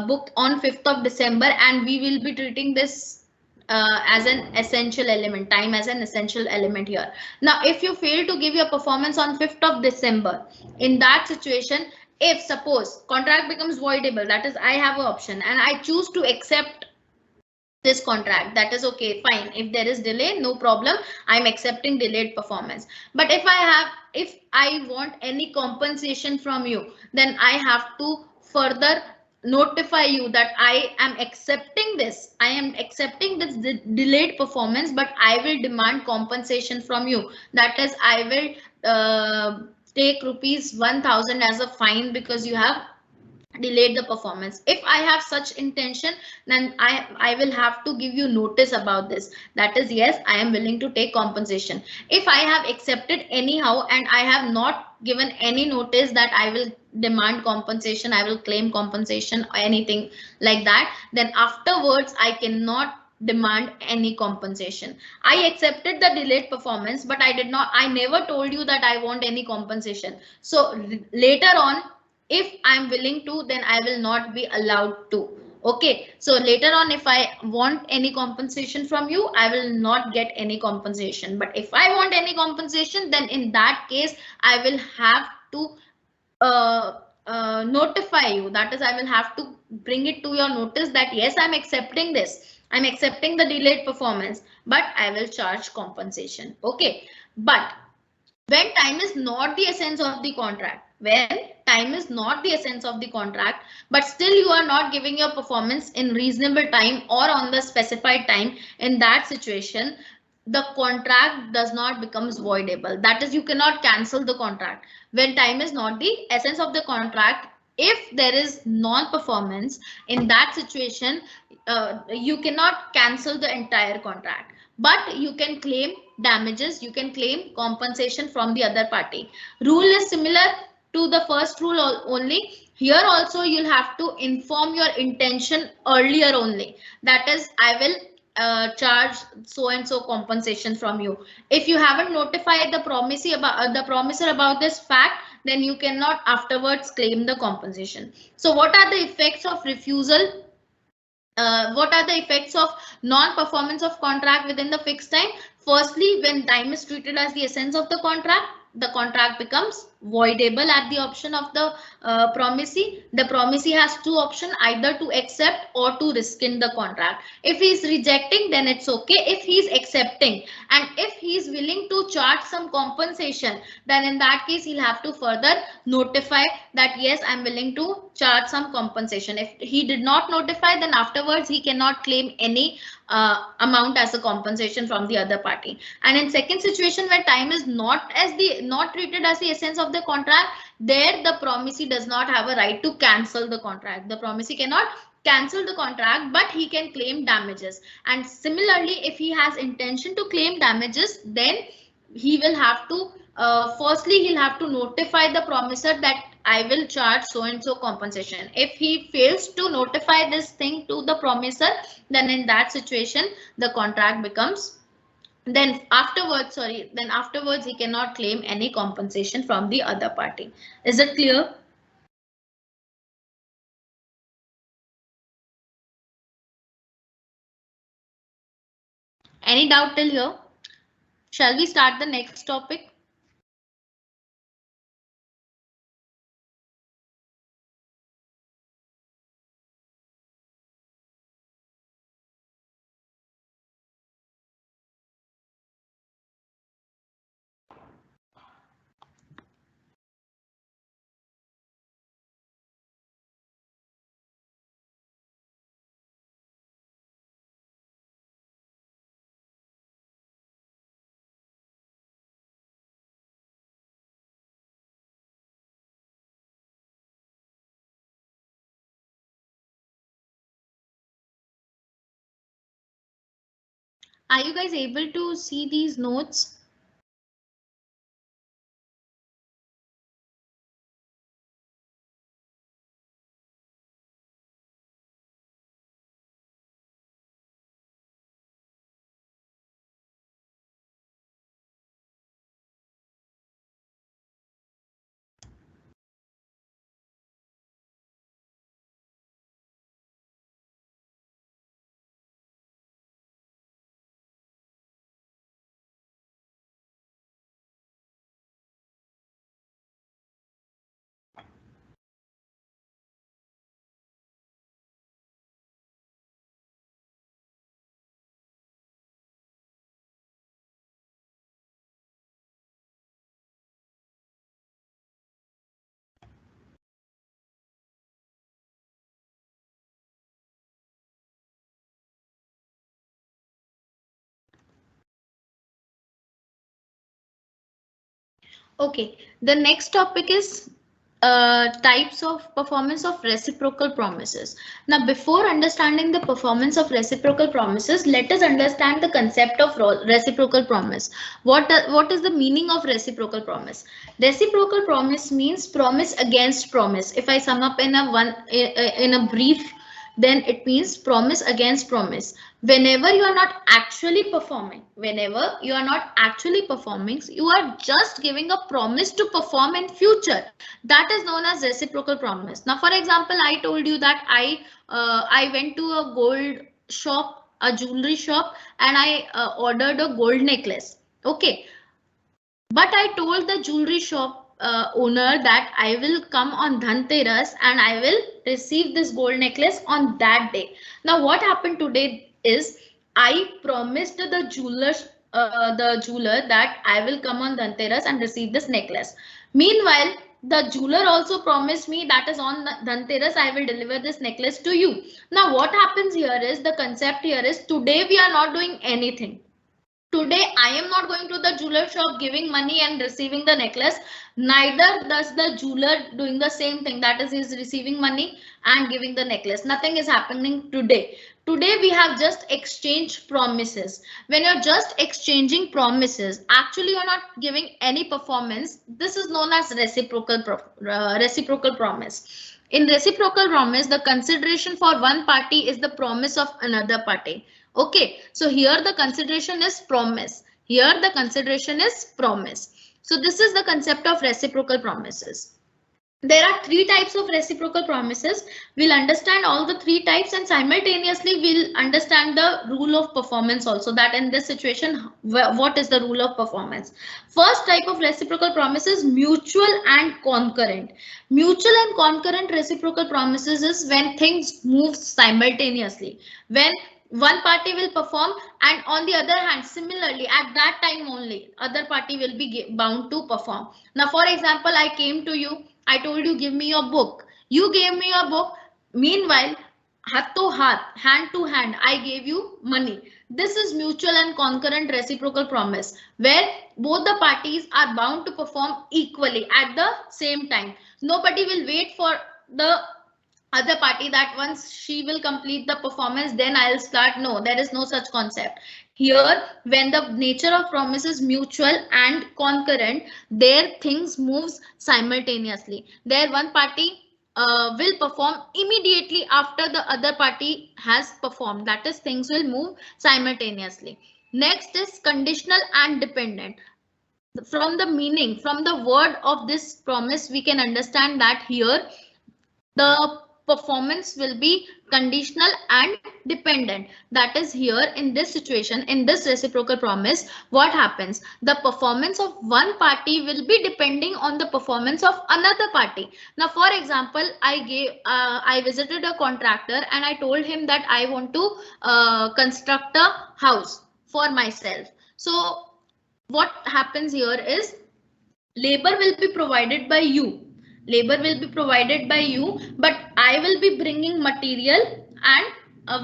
book on 5th of December, and we will be treating this as an essential element, time as an essential element here. Now, if you fail to give your performance on 5th of December, in that situation, if suppose contract becomes voidable, that is, I have an option and I choose to accept this contract, that is okay, fine. If there is delay, no problem, I'm accepting delayed performance. But if I want any compensation from you, then I have to further notify you that I am accepting this, delayed performance, but I will demand compensation from you. That is, I will take rupees 1000 as a fine because you have delayed the performance. If I have such intention, then I will have to give you notice about this. That is, yes, I am willing to take compensation. If I have accepted anyhow and I have not given any notice that I will demand compensation, I will claim compensation or anything like that, then afterwards I cannot demand any compensation. I accepted the delayed performance, but I never told you that I want any compensation. So later on, if I'm willing to, then I will not be allowed to. Okay, so later on, if I want any compensation from you, I will not get any compensation. But if I want any compensation, then in that case, I will have to notify you. That is, I will have to bring it to your notice that yes, I'm accepting this. I'm accepting the delayed performance, but I will charge compensation. Okay, but when time is not the essence of the contract, when time is not the essence of the contract, but still you are not giving your performance in reasonable time or on the specified time, in that situation the contract does not becomes voidable. That is, you cannot cancel the contract when time is not the essence of the contract. If there is non-performance, in that situation you cannot cancel the entire contract, but you can claim damages, you can claim compensation from the other party. Rule is similar to the first rule only. Here also you'll have to inform your intention earlier only. That is, I will charge so and so compensation from you. If you haven't notified the promisee about the promisor about this fact, then you cannot afterwards claim the compensation. So what are the effects of refusal? What are the effects of non-performance of contract within the fixed time? Firstly, when time is treated as the essence of the contract becomes voidable at the option of the promisee. The promisee has two options, either to accept or to rescind the contract. If he is rejecting, then it's okay. If he is accepting and if he is willing to charge some compensation, then in that case he'll have to further notify that yes, I'm willing to charge some compensation. If he did not notify, then afterwards he cannot claim any amount as a compensation from the other party. And in second situation, where time is not treated as the essence of the contract, there the promisee does not have a right to cancel the contract. The promisee cannot cancel the contract, but he can claim damages. And similarly, if he has intention to claim damages, then he will have to firstly he'll have to notify the promisor that I will charge so and so compensation. If he fails to notify this thing to the promisor, then in that situation the contract becomes, then afterwards he cannot claim any compensation from the other party. Is it clear? Any doubt till here? Shall we start the next topic? Are you guys able to see these notes? Okay, the next topic is types of performance of reciprocal promises. Now, before understanding the performance of reciprocal promises, let us understand the concept of reciprocal promise. What is the meaning of reciprocal promise? Reciprocal promise means promise against promise. If I sum up in a brief then it means promise against promise. Whenever you are not actually performing, you are just giving a promise to perform in future. That is known as reciprocal promise. Now, for example, I told you that I went to a gold shop, a jewelry shop, and I ordered a gold necklace. Okay, but I told the jewelry shop owner that I will come on Dhanteras and I will receive this gold necklace on that day. Now, what happened today is I promised the jeweler that I will come on Dhanteras and receive this necklace. Meanwhile, the jeweler also promised me that is on Dhanteras I will deliver this necklace to you. Now, what happens here is the concept here is today we are not doing anything. Today, I am not going to the jeweler shop giving money and receiving the necklace. Neither does the jeweler doing the same thing. That is, he is receiving money and giving the necklace. Nothing is happening today. Today, we have just exchanged promises. When you're just exchanging promises, actually, you're not giving any performance. This is known as reciprocal promise. In reciprocal promise, the consideration for one party is the promise of another party. Okay, so here the consideration is promise. Here the consideration is promise. So this is the concept of reciprocal promises. There are three types of reciprocal promises. We'll understand all the three types and simultaneously we'll understand the rule of performance also, that in this situation, what is the rule of performance. First type of reciprocal promise is mutual and concurrent. Mutual and concurrent reciprocal promises is when things move simultaneously. When one party will perform and on the other hand, similarly at that time only, other party will be bound to perform. Now, for example, I came to you, I told you give me your book. You gave me your book. Meanwhile, hath to hath, hand to hand, I gave you money. This is mutual and concurrent reciprocal promise where both the parties are bound to perform equally at the same time. Nobody will wait for the other party that once she will complete the performance then I'll start. No, there is no such concept. Here, when the nature of promise is mutual and concurrent, there things moves simultaneously. There one party will perform immediately after the other party has performed. That is, things will move simultaneously. Next is conditional and dependent. From the meaning, from the word of this promise, we can understand that here the performance will be conditional and dependent. That is, here in this situation, in this reciprocal promise, what happens? The performance of one party will be depending on the performance of another party. Now, for example, I visited a contractor and I told him that I want to construct a house for myself. So what happens here is labor will be provided by you. Labor will be provided by you, but I will be bringing material and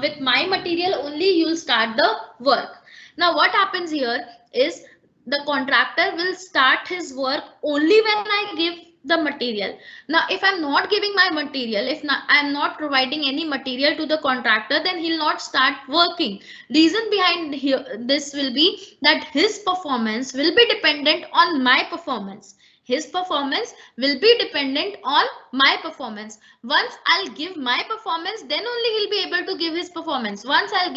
with my material only you'll start the work. Now what happens here is the contractor will start his work only when I give the material. Now if I'm not giving my material, if I'm not providing any material to the contractor, then he'll not start working. Reason behind here this will be that his performance will be dependent on my performance. His performance will be dependent on my performance. Once I'll give my performance, then only he'll be able to give his performance. Once I'll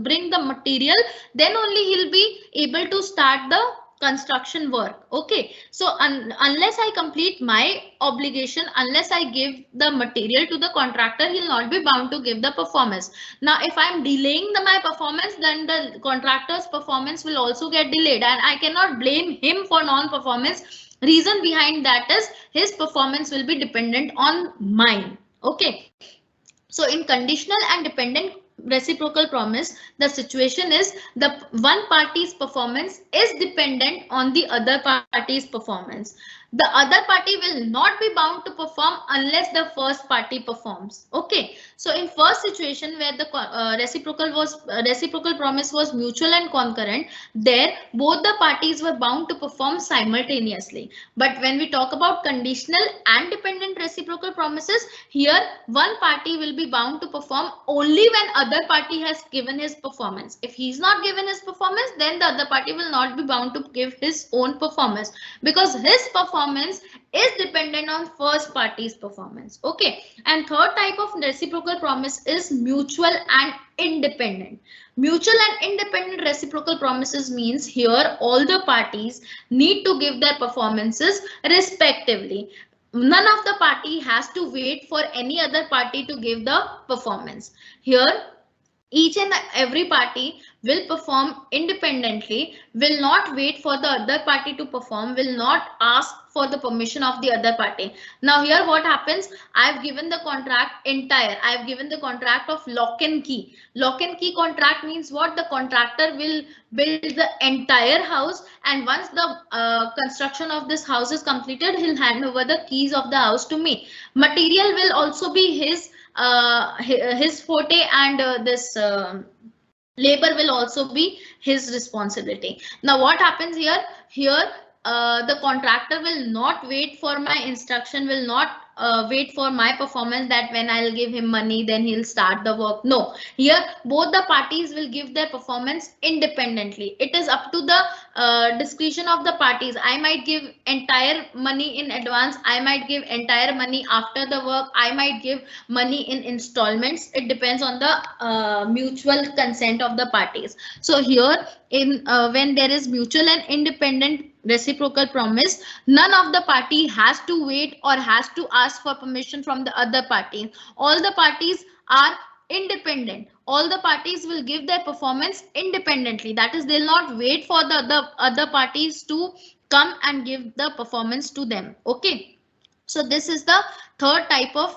bring the material, then only he'll be able to start the construction work. Okay, so unless I complete my obligation, unless I give the material to the contractor, he'll not be bound to give the performance. Now if I'm delaying my performance, then the contractor's performance will also get delayed and I cannot blame him for non-performance. Reason behind that is his performance will be dependent on mine. Okay, so in conditional and dependent reciprocal promise, the situation is the one party's performance is dependent on the other party's performance. The other party will not be bound to perform unless the first party performs. Okay, so in first situation where the reciprocal promise was mutual and concurrent, there both the parties were bound to perform simultaneously. But when we talk about conditional and dependent reciprocal promises, here one party will be bound to perform only when other party has given his performance. If he's not given his performance, then the other party will not be bound to give his own performance, because his performance performance is dependent on first party's performance. Okay. And third type of reciprocal promise is mutual and independent. Mutual and independent reciprocal promises means here all the parties need to give their performances respectively. None of the party has to wait for any other party to give the performance. Here each and every party will perform independently, will not wait for the other party to perform, will not ask for the permission of the other party. Now here what happens, I've given the contract entire, I've given the contract of lock and key. Lock and key contract means what? The contractor will build the entire house, and once the construction of this house is completed, he'll hand over the keys of the house to me. Material will also be his forte, and this labor will also be his responsibility. Now what happens here? Here the contractor will not wait for my instruction, will not wait for my performance, that when I'll give him money then he'll start the work. No, here both the parties will give their performance independently. It is up to the discretion of the parties. I might give entire money in advance, I might give entire money after the work, I might give money in installments. It depends on the mutual consent of the parties. So here in when there is mutual and independent reciprocal promise, none of the party has to wait or has to ask for permission from the other party. All the parties are independent. All the parties will give their performance independently. That is, they'll not wait for the other parties to come and give the performance to them. Okay. So this is the third type of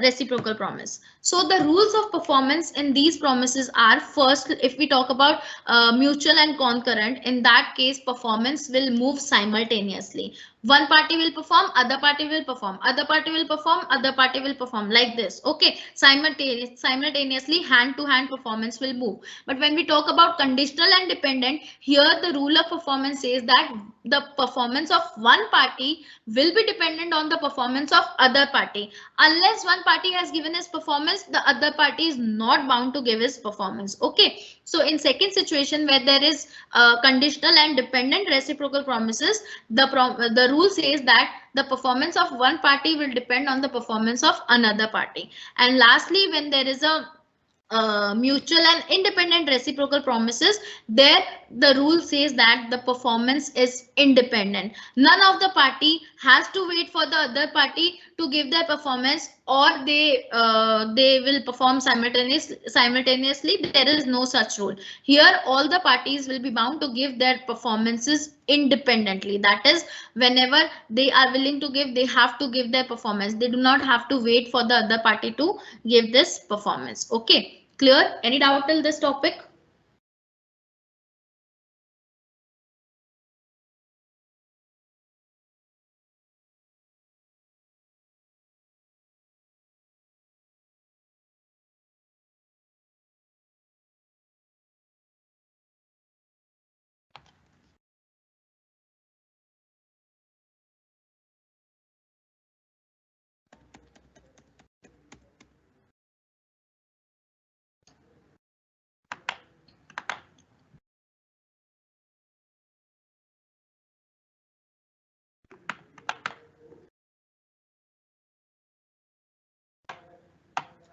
reciprocal promise. So the rules of performance in these promises are, first, if we talk about mutual and concurrent, in that case performance will move simultaneously. One party will perform, other party will perform, other party will perform, other party will perform, like this. Okay, simultaneously, hand to hand performance will move. But when we talk about conditional and dependent, here the rule of performance says that the performance of one party will be dependent on the performance of other party. Unless one party has given his performance, the other party is not bound to give his performance. Okay. So in second situation where there is conditional and dependent reciprocal promises, the rule says that the performance of one party will depend on the performance of another party. And lastly, when there is a mutual and independent reciprocal promises, there the rule says that the performance is independent. None of the party has to wait for the other party to give their performance, or they will perform simultaneously. There is no such rule. Here all the parties will be bound to give their performances independently. That is, whenever they are willing to give, they have to give their performance. They do not have to wait for the other party to give this performance. Okay, clear? Any doubt till this topic?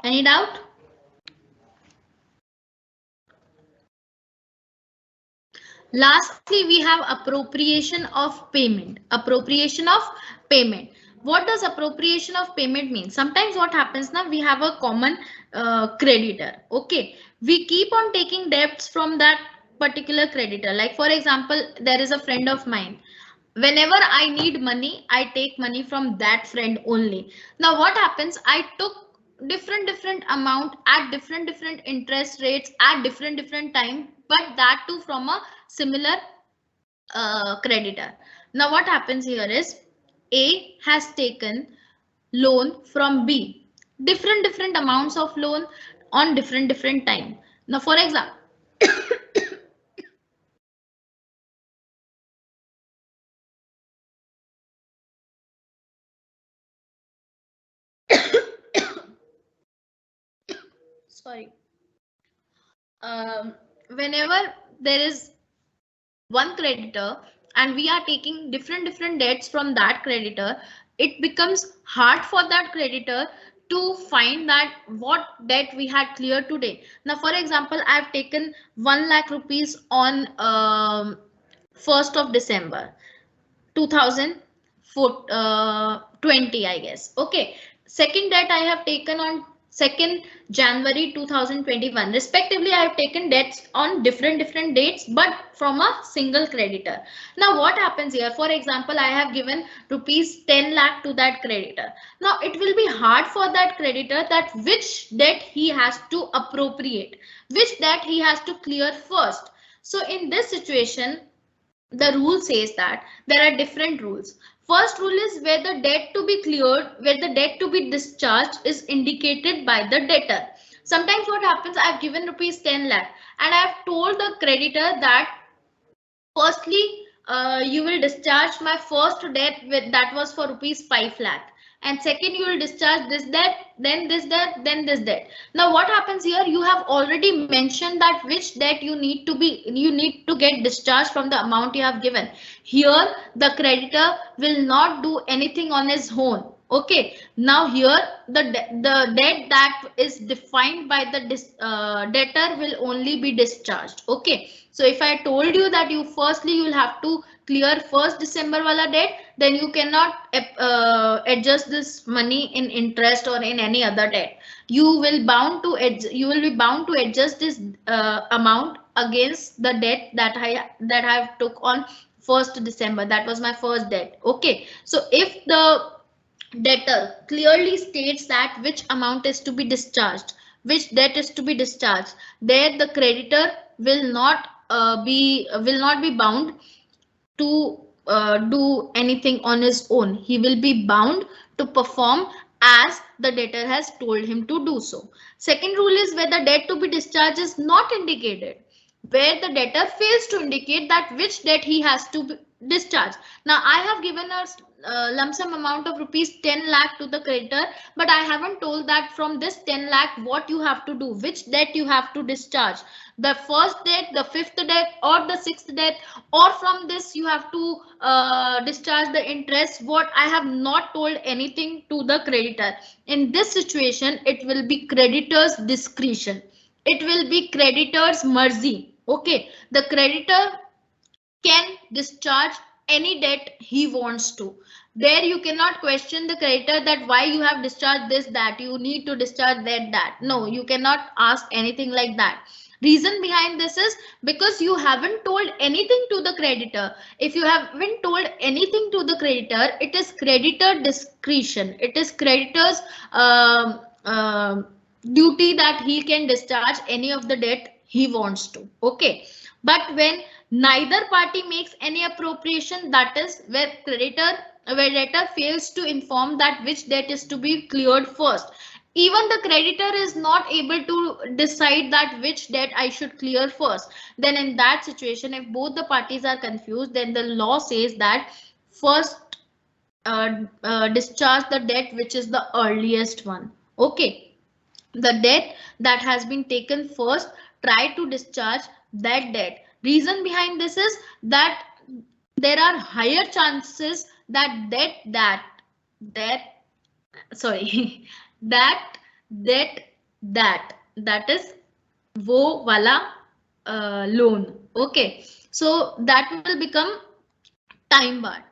Any doubt? Lastly, we have appropriation of payment. Appropriation of payment. What does appropriation of payment mean? Sometimes what happens now, we have a common creditor. Okay, we keep on taking debts from that particular creditor. Like for example, there is a friend of mine. Whenever I need money, I take money from that friend only. Now what happens? I took different amount at different interest rates at different time, but that too from a similar creditor. Now what happens here is, A has taken loan from B, different amounts of loan on different time. Now for example, sorry, whenever there is one creditor and we are taking different debts from that creditor, it becomes hard for that creditor to find that what debt we had cleared today. Now, for example, I have taken 1 lakh rupees on 1st of December 2020, I guess. Okay. Second debt I have taken on 2nd January 2021. Respectively, I have taken debts on different dates, but from a single creditor. Now, what happens here? For example, I have given rupees 10 lakh to that creditor. Now, it will be hard for that creditor that which debt he has to appropriate, which debt he has to clear first. So, in this situation, the rule says that there are different rules. First rule is where the debt to be cleared, where the debt to be discharged is indicated by the debtor. Sometimes what happens, I have given rupees 10 lakh and I have told the creditor that firstly, you will discharge my first debt with that was for rupees 5 lakh. And second, you will discharge this debt, then this debt, then this debt. Now, what happens here? You have already mentioned that which debt you need to get discharged from the amount you have given. Here, the creditor will not do anything on his own. Okay. Now here, the debt that is defined by the debtor will only be discharged. Okay. So if I told you that you will have to clear 1st December wala debt, then you cannot adjust this money in interest or in any other debt. You will be bound to adjust this amount against the debt that I have took on 1st December. That was my first debt. Okay. So if the debtor clearly states that which amount is to be discharged, which debt is to be discharged, there the creditor will not be bound to do anything on his own. He will be bound to perform as the debtor has told him to do so. Second rule is where the debt to be discharged is not indicated, where the debtor fails to indicate that which debt he has to discharge. Now, I have given a lump sum amount of rupees 10 lakh to the creditor, but I haven't told that from this 10 lakh what you have to do, which debt you have to discharge, the first debt, the 5th debt, or the 6th debt, or from this you have to discharge the interest. What I have not told anything to the creditor. In this situation, it will be creditor's discretion. It will be creditor's mercy. Okay, the creditor can discharge any debt he wants to. There you cannot question the creditor that why you have discharged this, that you need to discharge that. No, you cannot ask anything like that. Reason behind this is because you haven't told anything to the creditor. If you haven't told anything to the creditor, it is creditor discretion. It is creditor's duty that he can discharge any of the debt he wants to. Okay, but when neither party makes any appropriation, that is where debtor fails to inform that which debt is to be cleared first. Even the creditor is not able to decide that which debt I should clear first. Then in that situation, if both the parties are confused, then the law says that first discharge the debt which is the earliest one. Okay, the debt that has been taken first, try to discharge that debt. Reason behind this is that there are higher chances that that is wo wala loan. Okay, so that will become time barred.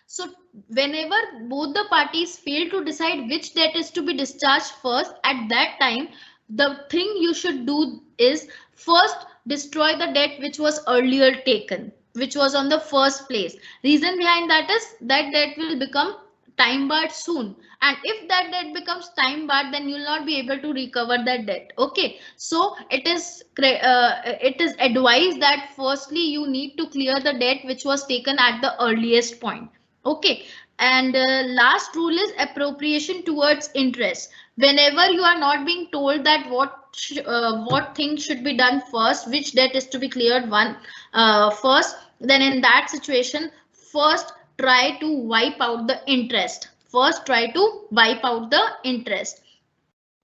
So whenever both the parties fail to decide which debt is to be discharged first, at that time, the thing you should do is first destroy the debt which was earlier taken, which was on the first place. Reason behind that is that debt will become time barred soon, and if that debt becomes time barred, then you will not be able to recover that debt. Okay, so it is advised that firstly you need to clear the debt which was taken at the earliest point. Okay, and last rule is appropriation towards interest. Whenever you are not being told that what thing should be done first, which debt is to be cleared first, then in that situation, first try to wipe out the interest.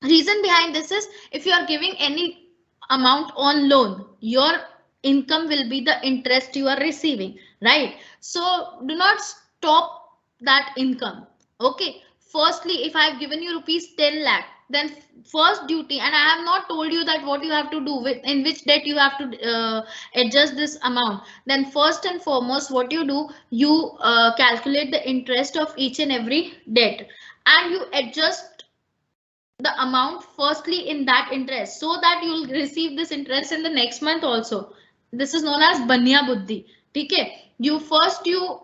Reason behind this is if you are giving any amount on loan, your income will be the interest you are receiving, right? So do not stop that income. Okay, firstly, if I have given you rupees 10 lakh, then first duty, and I have not told you that what you have to do with in which debt you have to adjust this amount. Then first and foremost, what you do, you calculate the interest of each and every debt, and you adjust the amount firstly in that interest, so that you will receive this interest in the next month also. This is known as banya buddhi. Okay, you first you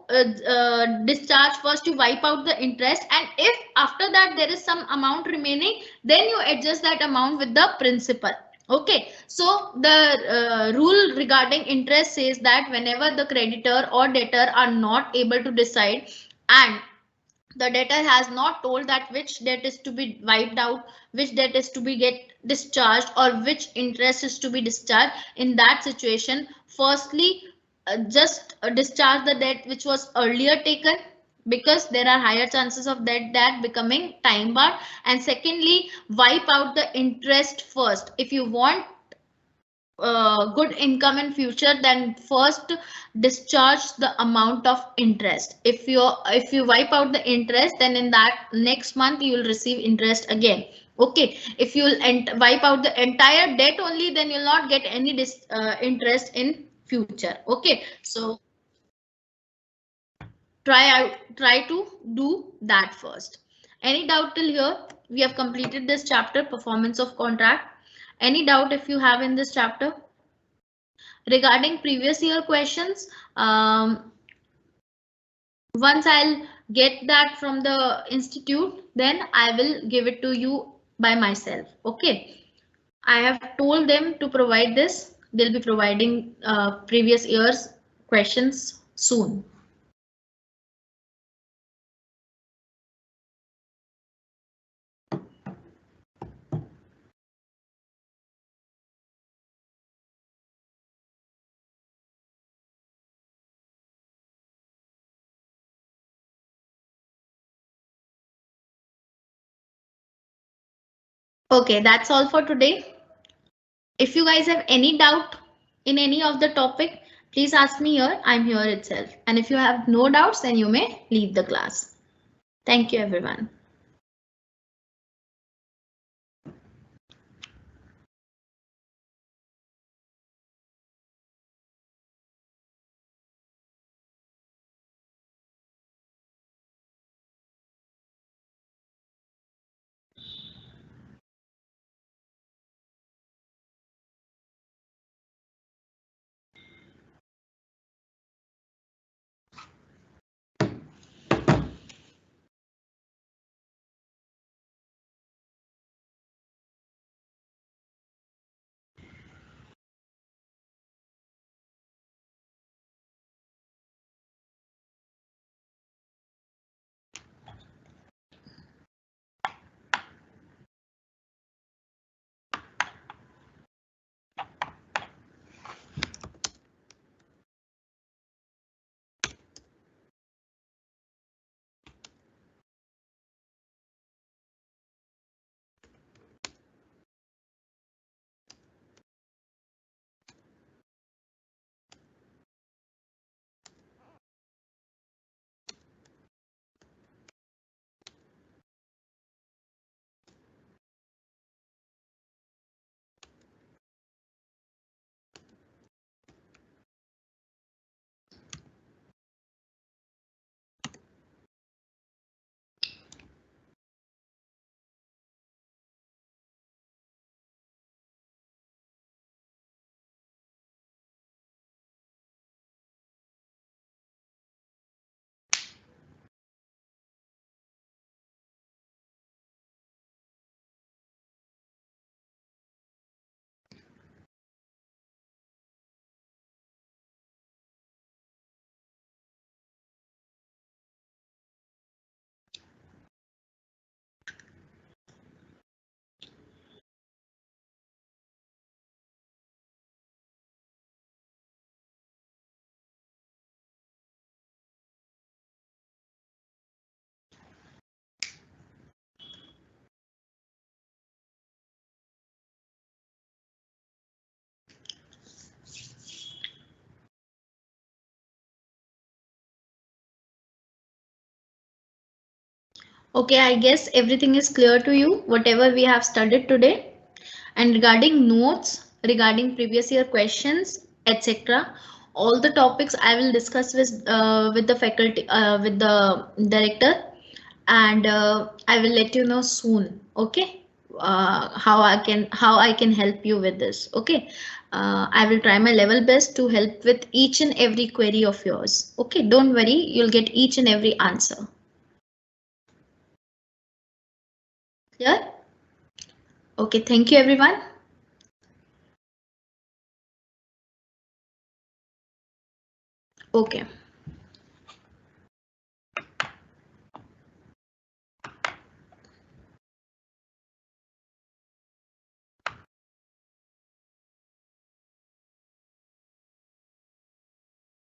discharge, first you wipe out the interest, and if after that there is some amount remaining, then you adjust that amount with the principal. Okay, so the rule regarding interest says that whenever the creditor or debtor are not able to decide, and the debtor has not told that which debt is to be wiped out, which debt is to be get discharged, or which interest is to be discharged, in that situation, firstly just discharge the debt which was earlier taken, because there are higher chances of that becoming time bar. And secondly, wipe out the interest first. If you want good income in future, then first discharge the amount of interest. If you wipe out the interest, then in that next month you will receive interest again. Okay, if you will wipe out the entire debt only, then you'll not get any interest in future. Okay, so try to do that first. Any doubt till here? We have completed this chapter, performance of contract. Any doubt if you have in this chapter? Regarding previous year questions, once I'll get that from the institute, then I will give it to you by myself. Okay, I have told them to provide this. They'll be providing previous year's questions soon. Okay, that's all for today. If you guys have any doubt in any of the topic, please ask me here. I'm here itself. And if you have no doubts, then you may leave the class. Thank you, everyone. Okay, I guess everything is clear to you, whatever we have studied today. And regarding notes, regarding previous year questions, etc., all the topics I will discuss with the faculty, with the director, and I will let you know soon. Okay, how I can help you with this. Okay, I will try my level best to help with each and every query of yours. Okay, don't worry, you'll get each and every answer. Clear? Okay, thank you everyone. Okay.